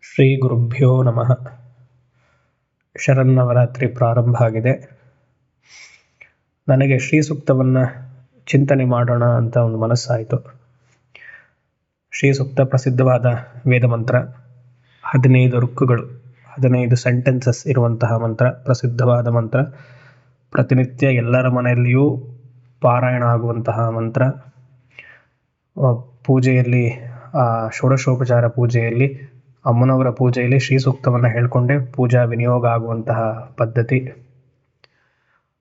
ಶ್ರೀ ಗುರುಭ್ಯೋ ನಮಃ. ಶರನ್ನವರಾತ್ರಿ ಪ್ರಾರಂಭ ಆಗಿದೆ. ನನಗೆ ಶ್ರೀ ಸೂಕ್ತವನ್ನು ಚಿಂತನೆ ಮಾಡೋಣ ಅಂತ ಒಂದು ಮನಸ್ಸಾಯಿತು. ಶ್ರೀ ಸೂಕ್ತ ಪ್ರಸಿದ್ಧವಾದ ವೇದ ಮಂತ್ರ, 15 ಋಕ್ಕುಗಳು, 15 ಸೆಂಟೆನ್ಸಸ್ ಇರುವಂತಹ ಮಂತ್ರ, ಪ್ರಸಿದ್ಧವಾದ ಮಂತ್ರ, ಪ್ರತಿನಿತ್ಯ ಎಲ್ಲರ ಮನೆಯಲ್ಲಿಯೂ ಪಾರಾಯಣ ಆಗುವಂತಹ ಮಂತ್ರ. ಪೂಜೆಯಲ್ಲಿ, ಷೋಡಶೋಪಚಾರ ಪೂಜೆಯಲ್ಲಿ, ಅಮ್ಮನವರ ಪೂಜೆಯಲ್ಲಿ ಶ್ರೀ ಸೂಕ್ತವನ್ನು ಹೇಳಿಕೊಂಡೇ ಪೂಜಾ ವಿನಿಯೋಗ ಆಗುವಂತಹ ಪದ್ಧತಿ.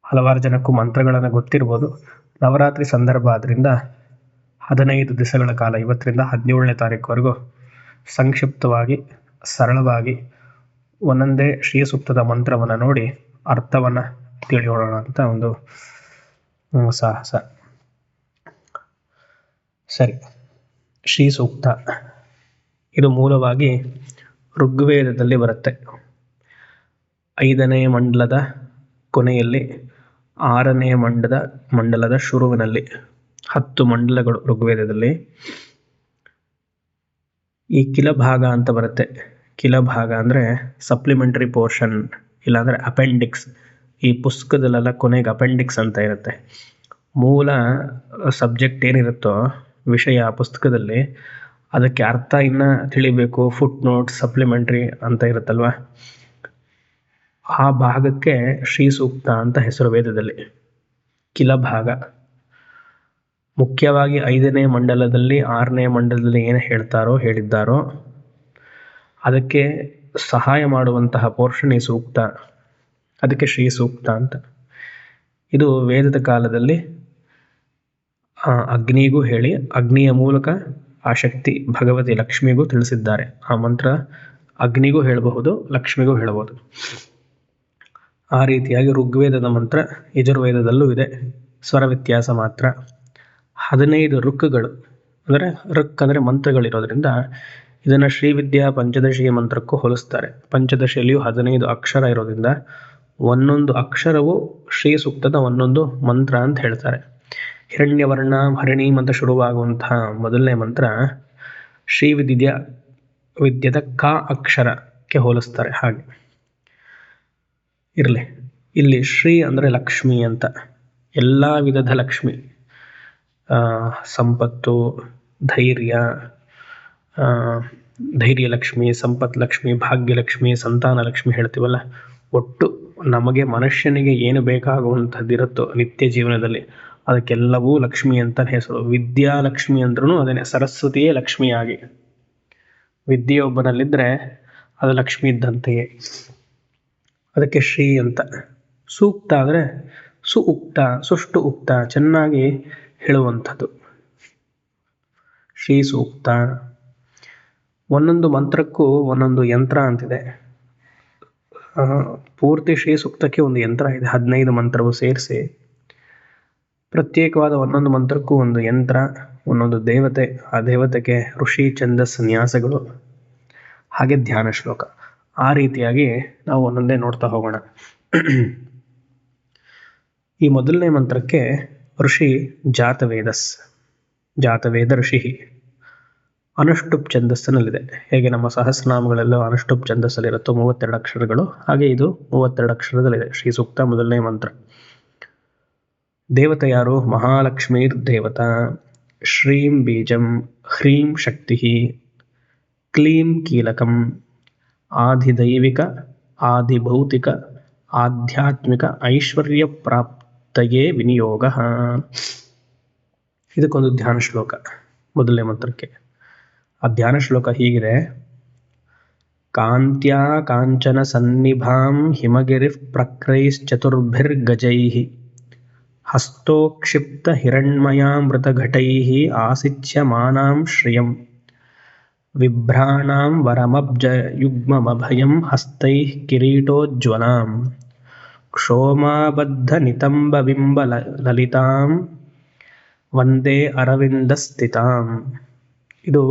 ಹಲವಾರು ಜನಕ್ಕೂ ಮಂತ್ರಗಳನ್ನು ಗೊತ್ತಿರ್ಬೋದು. ನವರಾತ್ರಿ ಸಂದರ್ಭ ಆದ್ದರಿಂದ 15 ದಿವಸಗಳ ಕಾಲ, ಇವತ್ತರಿಂದ 17ನೇ ತಾರೀಕುವರೆಗೂ ಸಂಕ್ಷಿಪ್ತವಾಗಿ, ಸರಳವಾಗಿ ಒಂದೊಂದೇ ಶ್ರೀ ಸೂಕ್ತದ ಮಂತ್ರವನ್ನು ನೋಡಿ ಅರ್ಥವನ್ನು ತಿಳಿಯೋಣ ಅಂತ ಒಂದು ಸಾಹಸ. ಸರಿ, ಶ್ರೀ ಸೂಕ್ತ ಇದು ಮೂಲವಾಗಿ ಋಗ್ವೇದದಲ್ಲಿ ಬರುತ್ತೆ. 5ನೇ ಮಂಡಲದ ಕೊನೆಯಲ್ಲಿ, 6ನೇ ಮಂಡಲದ ಶುರುವಿನಲ್ಲಿ 10 ಮಂಡಲಗಳು ಋಗ್ವೇದದಲ್ಲಿ. ಈ ಕಿಲಭಾಗ ಅಂತ ಬರುತ್ತೆ. ಕಿಲಭಾಗ ಅಂದರೆ ಸಪ್ಲಿಮೆಂಟರಿ ಪೋರ್ಷನ್, ಇಲ್ಲಾಂದರೆ ಅಪೆಂಡಿಕ್ಸ್. ಈ ಪುಸ್ತಕದಲ್ಲೆಲ್ಲ ಕೊನೆಗೆ ಅಪೆಂಡಿಕ್ಸ್ ಅಂತ ಇರುತ್ತೆ. ಮೂಲ ಸಬ್ಜೆಕ್ಟ್ ಏನಿರುತ್ತೋ, ವಿಷಯ ಪುಸ್ತಕದಲ್ಲಿ, ಅದಕ್ಕೆ ಅರ್ಥ ಇನ್ನು ತಿಳಿಬೇಕು, ಫುಟ್ ನೋಟ್, ಸಪ್ಲಿಮೆಂಟ್ರಿ ಅಂತ ಇರುತ್ತಲ್ವ, ಆ ಭಾಗಕ್ಕೆ ಶ್ರೀ ಸೂಕ್ತ ಅಂತ ಹೆಸರು ವೇದದಲ್ಲಿ. ಕಿಲಭಾಗ ಮುಖ್ಯವಾಗಿ 5ನೇ ಮಂಡಲದಲ್ಲಿ, 6ನೇ ಮಂಡಲದಲ್ಲಿ ಏನು ಹೇಳಿದ್ದಾರೋ ಅದಕ್ಕೆ ಸಹಾಯ ಮಾಡುವಂತಹ ಪೋರ್ಷನ್ ಈ ಸೂಕ್ತ. ಅದಕ್ಕೆ ಶ್ರೀ ಸೂಕ್ತ ಅಂತ. ಇದು ವೇದದ ಕಾಲದಲ್ಲಿ ಅಗ್ನಿಗೂ ಹೇಳಿ, ಅಗ್ನಿಯ ಮೂಲಕ ಆ ಶಕ್ತಿ ಭಗವತಿ ಲಕ್ಷ್ಮಿಗೂ ತಿಳಿಸಿದ್ದಾರೆ. ಆ ಮಂತ್ರ ಅಗ್ನಿಗೂ ಹೇಳಬಹುದು, ಲಕ್ಷ್ಮಿಗೂ ಹೇಳಬಹುದು. ಆ ರೀತಿಯಾಗಿ ಋಗ್ವೇದದ ಮಂತ್ರ ಯಜುರ್ವೇದದಲ್ಲೂ ಇದೆ, ಸ್ವರ ವ್ಯತ್ಯಾಸ ಮಾತ್ರ. 15 ಋಕ್ಕುಗಳು ಅಂದರೆ, ಋಕ್ ಅಂದರೆ ಮಂತ್ರಗಳಿರೋದ್ರಿಂದ ಇದನ್ನು ಶ್ರೀವಿದ್ಯಾ ಪಂಚದಶಿಯ ಮಂತ್ರಕ್ಕೂ ಹೋಲಿಸ್ತಾರೆ. ಪಂಚದಶಿಯಲ್ಲಿಯೂ 15 ಅಕ್ಷರ ಇರೋದ್ರಿಂದ ಒಂದೊಂದು ಅಕ್ಷರವು ಶ್ರೀ ಸೂಕ್ತದ ಒಂದೊಂದು ಮಂತ್ರ ಅಂತ ಹೇಳ್ತಾರೆ. ಹಿರಣ್ಯವರ್ಣ ಹರಿಣೀಂ ಅಂತ ಶುರುವಾಗುವಂತಹ ಮೊದಲನೇ ಮಂತ್ರ ವಿದ್ಯದ ಕ ಅಕ್ಷರಕ್ಕೆ ಹೋಲಿಸ್ತಾರೆ. ಹಾಗೆ ಇರಲಿ. ಇಲ್ಲಿ ಶ್ರೀ ಅಂದರೆ ಲಕ್ಷ್ಮಿ ಅಂತ. ಎಲ್ಲ ವಿಧದ ಲಕ್ಷ್ಮಿ, ಸಂಪತ್ತು, ಧೈರ್ಯ ಲಕ್ಷ್ಮಿ, ಸಂಪತ್ ಲಕ್ಷ್ಮಿ, ಭಾಗ್ಯಲಕ್ಷ್ಮಿ, ಸಂತಾನ ಲಕ್ಷ್ಮಿ ಹೇಳ್ತೀವಲ್ಲ, ಒಟ್ಟು ನಮಗೆ ಮನುಷ್ಯನಿಗೆ ಏನು ಬೇಕಾಗುವಂಥದ್ದಿರುತ್ತೋ ನಿತ್ಯ ಜೀವನದಲ್ಲಿ ಅದಕ್ಕೆಲ್ಲವೂ ಲಕ್ಷ್ಮಿ ಅಂತ ಹೆಸರು. ವಿದ್ಯಾಲಕ್ಷ್ಮಿ ಅಂದ್ರೂ ಅದೇನೆ, ಸರಸ್ವತಿಯೇ ಲಕ್ಷ್ಮಿಯಾಗಿ. ವಿದ್ಯೆಯೊಬ್ಬನಲ್ಲಿದ್ದರೆ ಅದು ಲಕ್ಷ್ಮಿ ಇದ್ದಂತೆಯೇ. ಅದಕ್ಕೆ ಶ್ರೀ ಅಂತ. ಸೂಕ್ತ ಅಂದರೆ ಸುಉಕ್ತ, ಸುಷ್ಟು ಉಕ್ತ, ಚೆನ್ನಾಗಿ ಹೇಳುವಂಥದ್ದು ಶ್ರೀ ಸೂಕ್ತ. ಒಂದೊಂದು ಮಂತ್ರಕ್ಕೂ ಒಂದೊಂದು ಯಂತ್ರ ಅಂತಿದೆ. ಪೂರ್ತಿ ಶ್ರೀ ಸೂಕ್ತಕ್ಕೆ ಒಂದು ಯಂತ್ರ ಇದೆ. 15 ಮಂತ್ರವು ಸೇರಿಸಿ ಪ್ರತ್ಯೇಕವಾದ ಒಂದೊಂದು ಮಂತ್ರಕ್ಕೂ ಒಂದು ಯಂತ್ರ, ಒಂದೊಂದು ದೇವತೆ, ಆ ದೇವತೆಗೆ ಋಷಿ ಛಂದಸ್ ನ್ಯಾಸಗಳು, ಹಾಗೆ ಧ್ಯಾನ ಶ್ಲೋಕ. ಆ ರೀತಿಯಾಗಿ ನಾವು ಒಂದೊಂದೇ ನೋಡ್ತಾ ಹೋಗೋಣ. ಈ ಮೊದಲನೇ ಮಂತ್ರಕ್ಕೆ ಋಷಿ ಜಾತವೇದ ಋಷಿ ಅನುಷ್ಠುಪ್ ಛಂದಸ್ಸಿನಲ್ಲಿದೆ. ಹೇಗೆ ನಮ್ಮ ಸಹಸ್ರನಾಮಗಳೆಲ್ಲ ಅನುಷ್ಠುಪ್ ಛಂದಸ್ಸಲ್ಲಿರುತ್ತೋ 32 ಅಕ್ಷರಗಳು, ಹಾಗೆ ಇದು 32 ಅಕ್ಷರದಲ್ಲಿದೆ ಶ್ರೀ ಸೂಕ್ತ ಮೊದಲನೇ ಮಂತ್ರ. ದೇವತೆ ಯಾರು? ಮಹಾಲಕ್ಷ್ಮೀರ್ ದೇವತಾ. ಶ್ರೀಂ ಬೀಜಂ, ಹ್ರೀಂ ಶಕ್ತಿ, ಕ್ಲೀಂ ಕೀಲಕಂ. ಆದಿದೈವಿಕ, ಆದಿಭೌತಿಕ, ಆಧ್ಯಾತ್ಮಿಕ ಐಶ್ವರ್ಯ ಪ್ರಾಪ್ತಯೇ ವಿನಿಯೋಗ. ಇದಕ್ಕೊಂದು ಧ್ಯಾನ ಶ್ಲೋಕ ಮೊದಲನೇ ಮಂತ್ರಕ್ಕೆ. ಆ ಧ್ಯಾನ ಶ್ಲೋಕ ಹೀಗಿದೆ: ಕಾಂತ್ಯಾ ಕಾಂಚನ ಸನ್ನಿಭಾಂ ಹಿಮಗಿರಿ ಪ್ರಕ್ರೈಶ್ಚತುರ್ಭಿರ್ಗಜೈಃ ಹಸ್ತೋಕ್ಷಿಪ್ತ ಹಿರಣ್ಮಯಾಮೃತಘಟೈಃ ಆಸಿಚ್ಯಮಾನಾಂ ಶ್ರಿಯಂ ವಿಭ್ರಾಣಾಂ ವರಮಬ್ಜಯುಗ್ಮಮಭಯಂ ಹಸ್ತೈಃ ಕಿರೀಟೋಜ್ವಲಾಂ ಕ್ಷೋಮಾಬದ್ಧ ನಿತಂಬಬಿಂಬ ಲಲಿತಾಂ ವಂದೇ ಅರವಿಂದಸ್ಥಿತಾಂ. ಇದು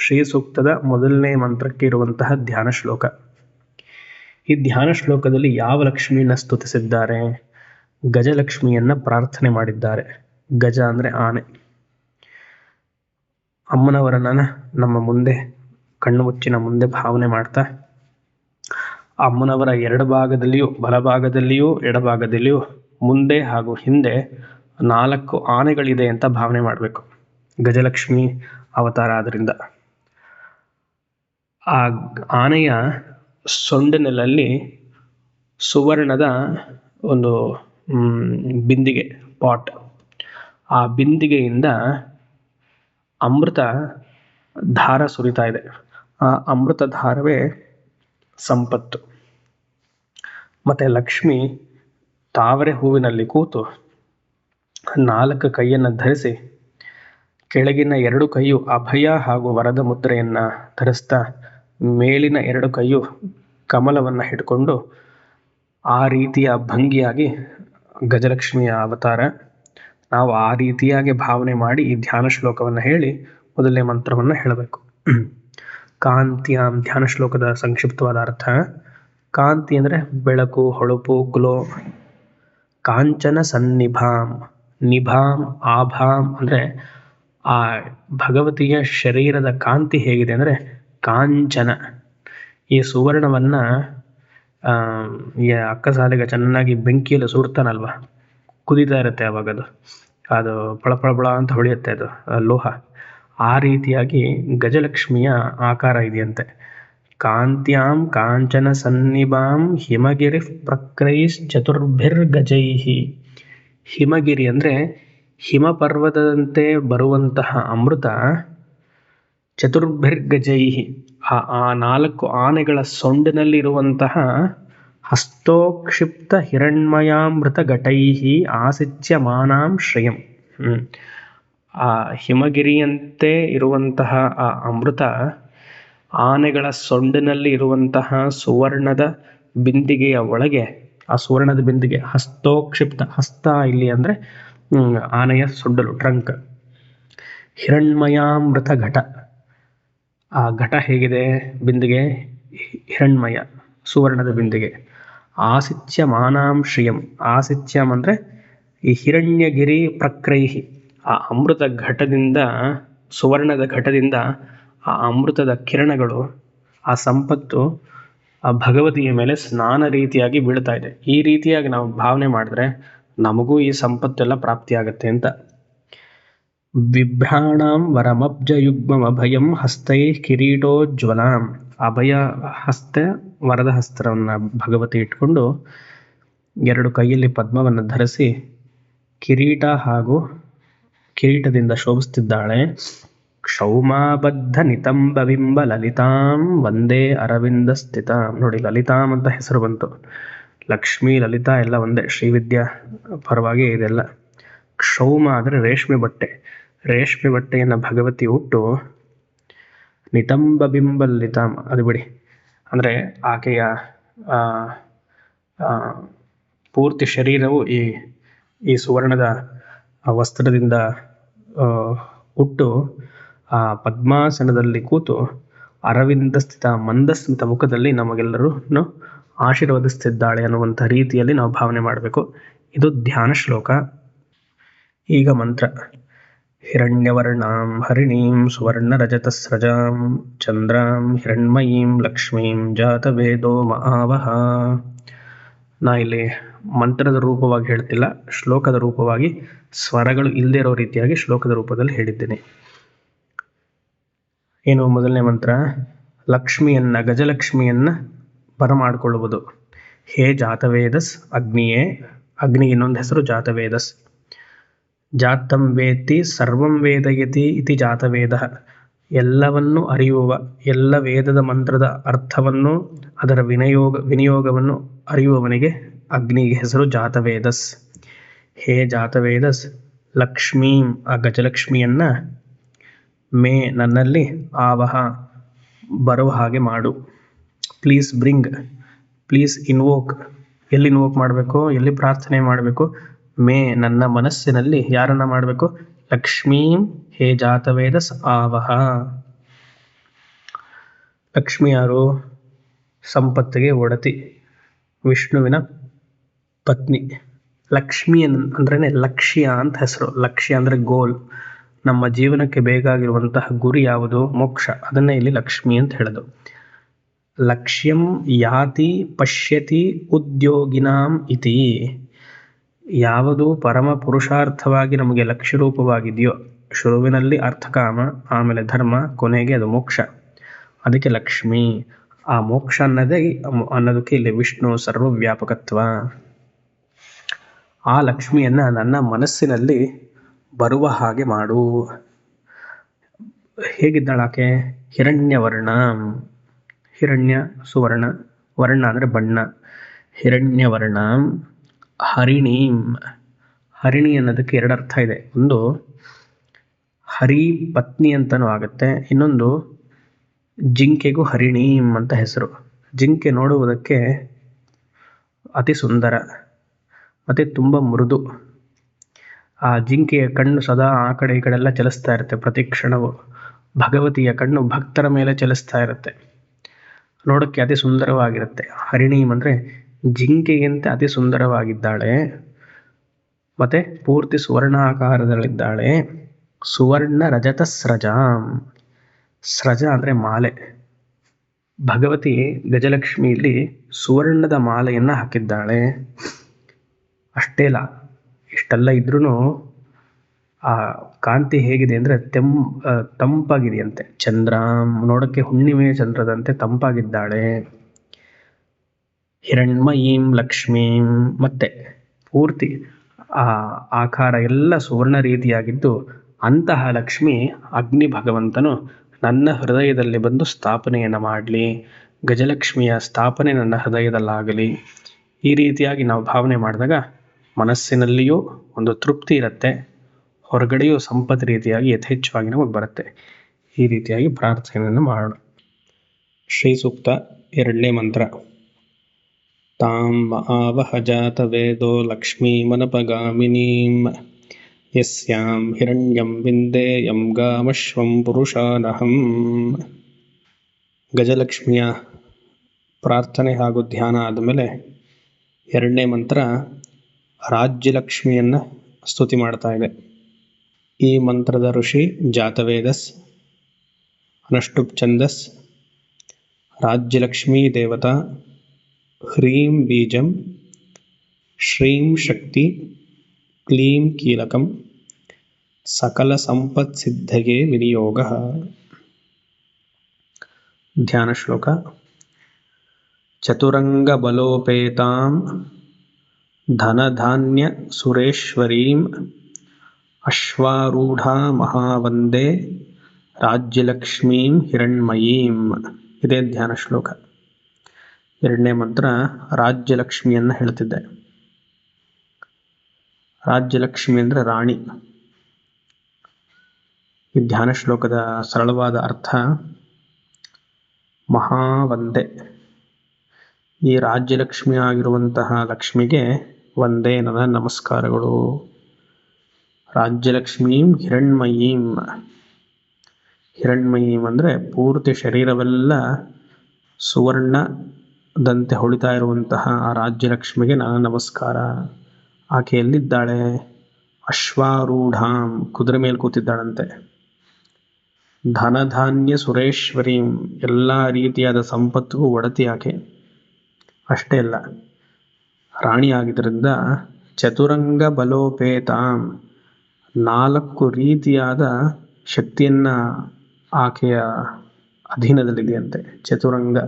ಶ್ರೀ ಸೂಕ್ತದ ಮೊದಲನೇ ಮಂತ್ರಕ್ಕೆ ಇರುವಂತಹ ಧ್ಯಾನ ಶ್ಲೋಕ. ಈ ಧ್ಯಾನ ಶ್ಲೋಕದಲ್ಲಿ ಯಾವ ಲಕ್ಷ್ಮಿಯನ್ನು ಸ್ತುತಿಸಿದ್ದಾರೆ? ಗಜಲಕ್ಷ್ಮಿಯನ್ನು ಪ್ರಾರ್ಥನೆ ಮಾಡಿದ್ದಾರೆ. ಗಜ ಅಂದರೆ ಆನೆ. ಅಮ್ಮನವರನ್ನ ನಮ್ಮ ಮುಂದೆ ಕಣ್ಣು ಮುಚ್ಚಿನ ಮುಂದೆ ಭಾವನೆ ಮಾಡ್ತಾ ಅಮ್ಮನವರ ಎರಡು ಭಾಗದಲ್ಲಿಯೂ, ಬಲಭಾಗದಲ್ಲಿಯೂ ಎಡಭಾಗದಲ್ಲಿಯೂ ಮುಂದೆ ಹಾಗೂ ಹಿಂದೆ 4 ಆನೆಗಳಿದೆ ಅಂತ ಭಾವನೆ ಮಾಡಬೇಕು. ಗಜಲಕ್ಷ್ಮಿ ಅವತಾರ ಆದ್ದರಿಂದ ಆ ಆನೆಯ ಸೊಂಡಿನಲ್ಲಿ ಸುವರ್ಣದ ಒಂದು ಬಿಂದಿಗೆ, ಪಾಟ್, ಆ ಬಿಂದಿಗೆಯಿಂದ ಅಮೃತ ಧಾರ ಸುರಿತಾ ಇದೆ. ಆ ಅಮೃತ ಧಾರವೇ ಸಂಪತ್ತು. ಮತ್ತೆ ಲಕ್ಷ್ಮಿ ತಾವರೆ ಹೂವಿನಲ್ಲಿ ಕೂತು 4 ಕೈಯನ್ನು ಧರಿಸಿ ಕೆಳಗಿನ 2 ಕೈಯು ಅಭಯ ಹಾಗೂ ವರದ ಮುದ್ರೆಯನ್ನ ಧರಿಸ್ತಾ ಮೇಲಿನ 2 ಕೈಯು ಕಮಲವನ್ನು ಹಿಡ್ಕೊಂಡು ಆ ರೀತಿಯ ಭಂಗಿಯಾಗಿ ಗಜಲಕ್ಷ್ಮಿಯ ಅವತಾರ. ನಾವು ಆ ರೀತಿಯಾಗಿ ಭಾವನೆ ಮಾಡಿ ಈ ಧ್ಯಾನ ಶ್ಲೋಕವನ್ನು ಹೇಳಿ ಮೊದಲನೇ ಮಂತ್ರವನ್ನು ಹೇಳಬೇಕು. ಕಾಂತಿಯಾಂ, ಧ್ಯಾನ ಶ್ಲೋಕದ ಸಂಕ್ಷಿಪ್ತವಾದ ಅರ್ಥ. ಕಾಂತಿ ಅಂದರೆ ಬೆಳಕು, ಹೊಳಪು, ಗ್ಲೋ. ಕಾಂಚನ ಸನ್ನಿಭಾಂ, ನಿಭಾಂ, ಆಭಾಂ ಅಂದರೆ ಆ ಭಗವತಿಯ ಶರೀರದ ಕಾಂತಿ ಹೇಗಿದೆ ಅಂದರೆ ಕಾಂಚನ. ಈ ಸುವರ್ಣವನ್ನು ಈ ಅಕ್ಕಸಾಲಿಗ ಚೆನ್ನಾಗಿ ಬೆಂಕಿಯಲ್ಲಿ ಸುಡ್ತಾನಲ್ವ, ಕುದೀತಾ ಇರುತ್ತೆ ಅವಾಗ ಅದು ಪಳಪಳಬಳ ಅಂತ ಹೊಳೆಯುತ್ತೆ ಅದು ಲೋಹ. ಆ ರೀತಿಯಾಗಿ ಗಜಲಕ್ಷ್ಮಿಯ ಆಕಾರ ಇದೆಯಂತೆ. ಕಾಂತ್ಯಾಂ ಕಾಂಚನ ಸನ್ನಿಭಾಂ ಹಿಮಗಿರಿ ಪ್ರಕ್ರೈಸ್ ಚತುರ್ಭಿರ್ಗಜೈಹಿ. ಹಿಮಗಿರಿ ಅಂದರೆ ಹಿಮಪರ್ವತದಂತೆ ಬರುವಂತಹ ಅಮೃತ. ಚತುರ್ಭಿರ್ಗಜೈಹಿ, ಆ 4 ಆನೆಗಳ ಸೊಂಡಿನಲ್ಲಿರುವಂತಹ ಹಸ್ತೋಕ್ಷಿಪ್ತ ಹಿರಣ್ಮಯಾಮೃತ ಘಟೈಹಿ ಆಸಿಚ್ಯಮಾನಾಂ ಶ್ರಿಯಂ. ಆ ಹಿಮಗಿರಿಯಂತೆ ಇರುವಂತಹ ಆ ಅಮೃತ ಆನೆಗಳ ಸೊಂಡಿನಲ್ಲಿ ಇರುವಂತಹ ಸುವರ್ಣದ ಬಿಂದಿಗೆಯ ಒಳಗೆ, ಆ ಸುವರ್ಣದ ಬಿಂದಿಗೆ ಹಸ್ತೋಕ್ಷಿಪ್ತ, ಹಸ್ತ ಇಲ್ಲಿ ಅಂದರೆ ಆನೆಯ ಸೊಂಡಲು, ಟ್ರಂಕ್. ಹಿರಣ್ಮಯಾಮೃತ ಘಟ, ಆ ಘಟ ಹೇಗಿದೆ ಬಿಂದಿಗೆ? ಹಿರಣ್ಮಯ, ಸುವರ್ಣದ ಬಿಂದಿಗೆ. ಆಸಿಚ್ಯಮಾನಾಂ ಶ್ರಿಯಂ, ಆಸಿಚ್ಯಂ ಅಂದರೆ ಈ ಹಿರಣ್ಯಗಿರಿ ಪ್ರಕ್ರೈಹಿ, ಆ ಅಮೃತ ಘಟದಿಂದ, ಸುವರ್ಣದ ಘಟದಿಂದ ಆ ಅಮೃತದ ಕಿರಣಗಳು, ಆ ಸಂಪತ್ತು ಆ ಭಗವತಿಯ ಮೇಲೆ ಸ್ನಾನ ರೀತಿಯಾಗಿ ಬೀಳ್ತಾ ಇದೆ. ಈ ರೀತಿಯಾಗಿ ನಾವು ಭಾವನೆ ಮಾಡಿದ್ರೆ ನಮಗೂ ಈ ಸಂಪತ್ತೆಲ್ಲ ಪ್ರಾಪ್ತಿಯಾಗತ್ತೆ ಅಂತ. ಬಿಭ್ರಾಣಾಂ ವರಮಬ್ಜಯುಗ್ಮಮಭಯಂ ಹಸ್ತೈ ಕಿರೀಟೋಜ್ವಲಾಂ. ಅಭಯ ಹಸ್ತ, ವರದ ಹಸ್ತವನ್ನು ಭಗವತಿ ಇಟ್ಕೊಂಡು 2 ಕೈಯಲ್ಲಿ ಪದ್ಮವನ್ನು ಧರಿಸಿ ಕಿರೀಟ ಹಾಗೂ ಕಿರೀಟದಿಂದ ಶೋಭಿಸ್ತಿದ್ದಾಳೆ. ಕ್ಷೌಮಾಬದ್ಧ ನಿತಂಬಬಿಂಬ ಲಲಿತಾಂ ವಂದೇ ಅರವಿಂದ ಸ್ಥಿತಾಂ. ನೋಡಿ, ಲಲಿತಾಂ ಅಂತ ಹೆಸರು ಬಂತು. ಲಕ್ಷ್ಮೀ ಲಲಿತಾ ಎಲ್ಲ ಒಂದೇ, ಶ್ರೀವಿದ್ಯಾ ಪರವಾಗಿ ಇದೆಲ್ಲ. ಕ್ಷೌಮ ಅಂದರೆ ರೇಷ್ಮೆ ಬಟ್ಟೆ. ರೇಷ್ಮೆ ಬಟ್ಟೆಯನ್ನು ಭಗವತಿ ಉಟ್ಟು ನಿತಂಬಬಿಂಬ ಲಲಿತಾಂ, ಅದು ಬಿಡಿ, ಅಂದರೆ ಆಕೆಯ ಪೂರ್ತಿ ಶರೀರವು ಈ ಸುವರ್ಣದ ವಸ್ತ್ರದಿಂದ ಉಟ್ಟು ಆ ಪದ್ಮಾಸನದಲ್ಲಿ ಕೂತು ಅರವಿಂದ ಸ್ಥಿತ, ಮಂದಸ್ಮಿತ ಮುಖದಲ್ಲಿ ನಮಗೆಲ್ಲರೂ ಆಶೀರ್ವದಿಸ್ತಿದ್ದಾಳೆ ಅನ್ನುವಂಥ ರೀತಿಯಲ್ಲಿ ನಾವು ಭಾವನೆ ಮಾಡಬೇಕು. ಇದು ಧ್ಯಾನ ಶ್ಲೋಕ. ಈಗ ಮಂತ್ರ. ಹಿರಣ್ಯವರ್ಣಾಂ ಹರಿಣೀಂ ಸುವರ್ಣರಜತಸ್ರಜಾಂ ಚಂದ್ರಾಂ ಹಿರಣ್ಮಯೀಂ ಲಕ್ಷ್ಮೀಂ ಜಾತವೇದೋ ಮಹಾವಹ. ನಾ ಇಲ್ಲಿ ಮಂತ್ರದ ರೂಪವಾಗಿ ಹೇಳ್ತಿಲ್ಲ, ಶ್ಲೋಕದ ರೂಪವಾಗಿ ಸ್ವರಗಳು ಇಲ್ಲದೇ ಇರೋ ರೀತಿಯಾಗಿ ಶ್ಲೋಕದ ರೂಪದಲ್ಲಿ ಹೇಳಿದ್ದೇನೆ. ಏನು ಮೊದಲನೇ ಮಂತ್ರ? ಲಕ್ಷ್ಮಿಯನ್ನ, ಗಜಲಕ್ಷ್ಮಿಯನ್ನ ಬರಮಾಡಿಕೊಳ್ಳುವುದು. ಹೇ ಜಾತವೇದಸ್, ಅಗ್ನಿಯೇ. ಅಗ್ನಿಗೆ ಇನ್ನೊಂದು ಹೆಸರು ಜಾತವೇದಸ್. ಜಾತಂ ವೇತ್ತಿ ಸರ್ವಂ ವೇದಯತಿ ಇತಿ ಜಾತವೇದ. ಎಲ್ಲವನ್ನು ಅರಿಯುವ, ಎಲ್ಲ ವೇದದ ಮಂತ್ರದ ಅರ್ಥವನ್ನು, ಅದರ ವಿನಿಯೋಗವನ್ನು ಅರಿಯುವವನಿಗೆ ಅಗ್ನಿಗೆ ಹೆಸರು ಜಾತವೇದಸ್. ಹೇ ಜಾತವೇದಸ್, ಲಕ್ಷ್ಮೀಂ, ಆ ಗಜಲಕ್ಷ್ಮಿಯನ್ನ ಮೇ, ನನ್ನಲ್ಲಿ, ಆವಹ, ಬರುವ ಹಾಗೆ ಮಾಡು. Please bring, please invoke. ಎಲ್ಲಿ ಇನ್ವೋಕ್ ಮಾಡಬೇಕು, ಎಲ್ಲಿ ಪ್ರಾರ್ಥನೆ ಮಾಡಬೇಕು? ಮೇ, ನನ್ನ ಮನಸ್ಸಿನಲ್ಲಿ ಯಾರನ್ನ ಮಾಡಬೇಕು? ಲಕ್ಷ್ಮೀಂ ಹೇ ಜಾತವೇದಸ್ ಆವಹ. ಲಕ್ಷ್ಮಿ ಯಾರು? ಸಂಪತ್ತಿಗೆ ಒಡತಿ, ವಿಷ್ಣುವಿನ ಪತ್ನಿ. ಲಕ್ಷ್ಮಿ ಅಂದ್ರೆ ಲಕ್ಷ್ಯ ಅಂತ ಹೆಸರು. ಲಕ್ಷ್ಯ ಅಂದರೆ ಗೋಲ್. ನಮ್ಮ ಜೀವನಕ್ಕೆ ಬೇಕಾಗಿರುವಂತಹ ಗುರಿ ಯಾವುದು? ಮೋಕ್ಷ. ಅದನ್ನೇ ಇಲ್ಲಿ ಲಕ್ಷ್ಮಿ ಅಂತ ಹೇಳೋದು. ಲಕ್ಷ್ಯಂ ಯಾತಿ ಪಶ್ಯತಿ ಉದ್ಯೋಗಿನಾಂ ಇತಿ. ಯಾವುದು ಪರಮ ಪುರುಷಾರ್ಥವಾಗಿ ನಮಗೆ ಲಕ್ಷ್ಯ ರೂಪವಾಗಿದೆಯೋ, ಶುರುವಿನಲ್ಲಿ ಅರ್ಥಕಾಮ, ಆಮೇಲೆ ಧರ್ಮ, ಕೊನೆಗೆ ಅದು ಮೋಕ್ಷ. ಅದಕ್ಕೆ ಲಕ್ಷ್ಮಿ. ಆ ಮೋಕ್ಷ ಅನ್ನೋದಕ್ಕೆ ಇಲ್ಲಿ ವಿಷ್ಣು ಸರ್ವವ್ಯಾಪಕತ್ವ. ಆ ಲಕ್ಷ್ಮಿಯನ್ನ ನನ್ನ ಮನಸ್ಸಿನಲ್ಲಿ ಬರುವ ಹಾಗೆ ಮಾಡು. ಹೇಗಿದ್ದಾಳಾಕೆ? ಹಿರಣ್ಯವರ್ಣ. ಹಿರಣ್ಯ ಸುವರ್ಣ, ವರ್ಣ ಅಂದರೆ ಬಣ್ಣ. ಹಿರಣ್ಯವರ್ಣ ಹರಿಣೀಂ. ಹರಿಣಿ ಅನ್ನೋದಕ್ಕೆ ಎರಡು ಅರ್ಥ ಇದೆ. ಒಂದು ಹರಿ ಪತ್ನಿ ಅಂತಲೂ ಆಗುತ್ತೆ, ಇನ್ನೊಂದು ಜಿಂಕೆಗೂ ಹರಿಣೀಂ ಅಂತ ಹೆಸರು. ಜಿಂಕೆ ನೋಡುವುದಕ್ಕೆ ಅತಿ ಸುಂದರ ಮತ್ತು ತುಂಬ ಮೃದು. ಆ ಜಿಂಕೆಯ ಕಣ್ಣು ಸದಾ ಆ ಕಡೆ ಈ ಕಡೆ ಎಲ್ಲ ಚಲಿಸ್ತಾ ಇರುತ್ತೆ ಪ್ರತಿ ಕ್ಷಣವೂ. ಭಗವತಿಯ ಕಣ್ಣು ಭಕ್ತರ ಮೇಲೆ ಚಲಿಸ್ತಾ ಇರುತ್ತೆ, ನೋಡೋಕ್ಕೆ ಅತಿ ಸುಂದರವಾಗಿರುತ್ತೆ. ಹರಿಣೀಂ ಅಂದರೆ ಜಿಂಕೆಗಿಂತ ಅತಿ ಸುಂದರವಾಗಿದ್ದಾಳೆ, ಮತ್ತು ಪೂರ್ತಿ ಸುವರ್ಣಾಕಾರದಲ್ಲಿದ್ದಾಳೆ. ಸುವರ್ಣ ರಜತ ಸ್ರಜಾಂ. ಸ್ರಜ ಅಂದರೆ ಮಾಲೆ. ಭಗವತಿ ಗಜಲಕ್ಷ್ಮಿಯಲ್ಲಿ ಸುವರ್ಣದ ಮಾಲೆಯನ್ನು ಹಾಕಿದ್ದಾಳೆ. ಅಷ್ಟೇ ಅಲ್ಲ, ಇಷ್ಟೆಲ್ಲ ಇದ್ರೂ ಆ ಕಾಂತಿ ಹೇಗಿದೆ ಅಂದರೆ ತಂಪಾಗಿದೆಯಂತೆ. ಚಂದ್ರ ನೋಡೋಕ್ಕೆ ಹುಣ್ಣಿಮೆಯ ಚಂದ್ರದಂತೆ ತಂಪಾಗಿದ್ದಾಳೆ. ಹಿರಣ್ಮಯೀಂ ಲಕ್ಷ್ಮೀಂ. ಮತ್ತೆ ಪೂರ್ತಿ ಆ ಆಕಾರ ಎಲ್ಲ ಸುವರ್ಣ ರೀತಿಯಾಗಿದ್ದು, ಅಂತಹ ಲಕ್ಷ್ಮಿ ಅಗ್ನಿ ಭಗವಂತನು ನನ್ನ ಹೃದಯದಲ್ಲಿ ಬಂದು ಸ್ಥಾಪನೆಯನ್ನು ಮಾಡಲಿ, ಗಜಲಕ್ಷ್ಮಿಯ ಸ್ಥಾಪನೆ ನನ್ನ ಹೃದಯದಲ್ಲಾಗಲಿ. ಈ ರೀತಿಯಾಗಿ ನಾವು ಭಾವನೆ ಮಾಡಿದಾಗ ಮನಸ್ಸಿನಲ್ಲಿಯೂ ಒಂದು ತೃಪ್ತಿ ಇರುತ್ತೆ, ಹೊರಗಡೆಯೂ ಸಂಪತ್ತು ರೀತಿಯಾಗಿ ಯಥೇಚ್ಛವಾಗಿ ನಮಗೆ ಬರುತ್ತೆ. ಈ ರೀತಿಯಾಗಿ ಪ್ರಾರ್ಥನೆಯನ್ನು ಮಾಡೋಣ. ಶ್ರೀ ಸೂಕ್ತ 2ನೇ ಮಂತ್ರ. ತಾಂ ಆವಹ ಜಾತ ವೇದೋ ಲಕ್ಷ್ಮೀಮನಪಗಾಮಿನೀಂ ಯಸ್ಯಾಂ ಹಿರಣ್ಯಂ ವಿಂದೇಯಂ ಗಾಮಶ್ವಂ ಪುರುಷಾನಹಂ. ಗಜಲಕ್ಷ್ಮಿಯ ಪ್ರಾರ್ಥನೆ ಹಾಗೂ ಧ್ಯಾನ ಆದಮೇಲೆ 2ನೇ ಮಂತ್ರ ರಾಜ್ಯಲಕ್ಷ್ಮಿಯನ್ನು ಸ್ತುತಿ ಮಾಡ್ತಾ ಇದೆ. ಈ ಮಂತ್ರದ ಋಷಿ ಜಾತವೇದಸ್, ಅನಷ್ಟುಪ್ ಛಂದಸ್, ರಾಜ್ಯಲಕ್ಷ್ಮೀ ದೇವತಾ, ಹ್ರೀಂ ಬೀಜಂ, ಶ್ರೀಂ ಶಕ್ತಿ, ಕ್ಲೀಂ ಕೀಲಕಂ, ಸಕಲ ಸಂಪತ್ ಸಿದ್ಧಗೆ ವಿನಿಯೋಗ. ಧ್ಯಾನ ಶ್ಲೋಕ. ಚತುರಂಗ ಬಲೋಪೇತಾಂ ಧನಧಾನ್ಯ ಸುರೇಶ್ವರೀಂ ಅಶ್ವಾರೂಢಾ ಮಹಾವಂದೇ ರಾಜ್ಯಲಕ್ಷ್ಮೀಂ ಹಿರಣ್ಮಯೀಂ. ಇದೇ ಧ್ಯಾನ ಶ್ಲೋಕ. 2ನೇ ಮಂತ್ರ ರಾಜ್ಯಲಕ್ಷ್ಮಿಯನ್ನು ಹೇಳ್ತಿದ್ದೆ. ರಾಜ್ಯಲಕ್ಷ್ಮಿ ಅಂದರೆ ರಾಣಿ. ಈ ಧ್ಯಾನ ಶ್ಲೋಕದ ಸರಳವಾದ ಅರ್ಥ ಮಹಾವಂದೆ. ಈ ರಾಜ್ಯಲಕ್ಷ್ಮಿ ಆಗಿರುವಂತಹ ಲಕ್ಷ್ಮಿಗೆ ವಂದೇ, ನನ್ನ ನಮಸ್ಕಾರಗಳು. ರಾಜ್ಯಲಕ್ಷ್ಮೀಂ ಹಿರಣ್ಮಯೀಂ. ಹಿರಣ್ಮಯೀಂ ಅಂದರೆ ಪೂರ್ತಿ ಶರೀರವೆಲ್ಲ ಸುವರ್ಣದಂತೆ ಹೊಳಿತಾ ಇರುವಂತಹ ಆ ರಾಜ್ಯಲಕ್ಷ್ಮಿಗೆ ನನ್ನ ನಮಸ್ಕಾರ. ಆಕೆ ಎಲ್ಲಿದ್ದಾಳೆ? ಅಶ್ವಾರೂಢಾಂ, ಕುದುರೆ ಮೇಲೆ ಕೂತಿದ್ದಾಳಂತೆ. ಧನಧಾನ್ಯ ಸುರೇಶ್ವರೀಂ, ಎಲ್ಲ ರೀತಿಯಾದ ಸಂಪತ್ತಿಗೂ ಒಡತಿ ಆಕೆ. ಅಷ್ಟೇ ಅಲ್ಲ, ರಾಣಿ ಆಗಿದ್ದರಿಂದ ಚತುರಂಗ ಬಲೋಪೇತಾಂ, 4 ರೀತಿಯಾದ ಶಕ್ತಿಯನ್ನು ಆಕೆಯ ಅಧೀನದಲ್ಲಿದೆಯಂತೆ. ಚತುರಂಗ,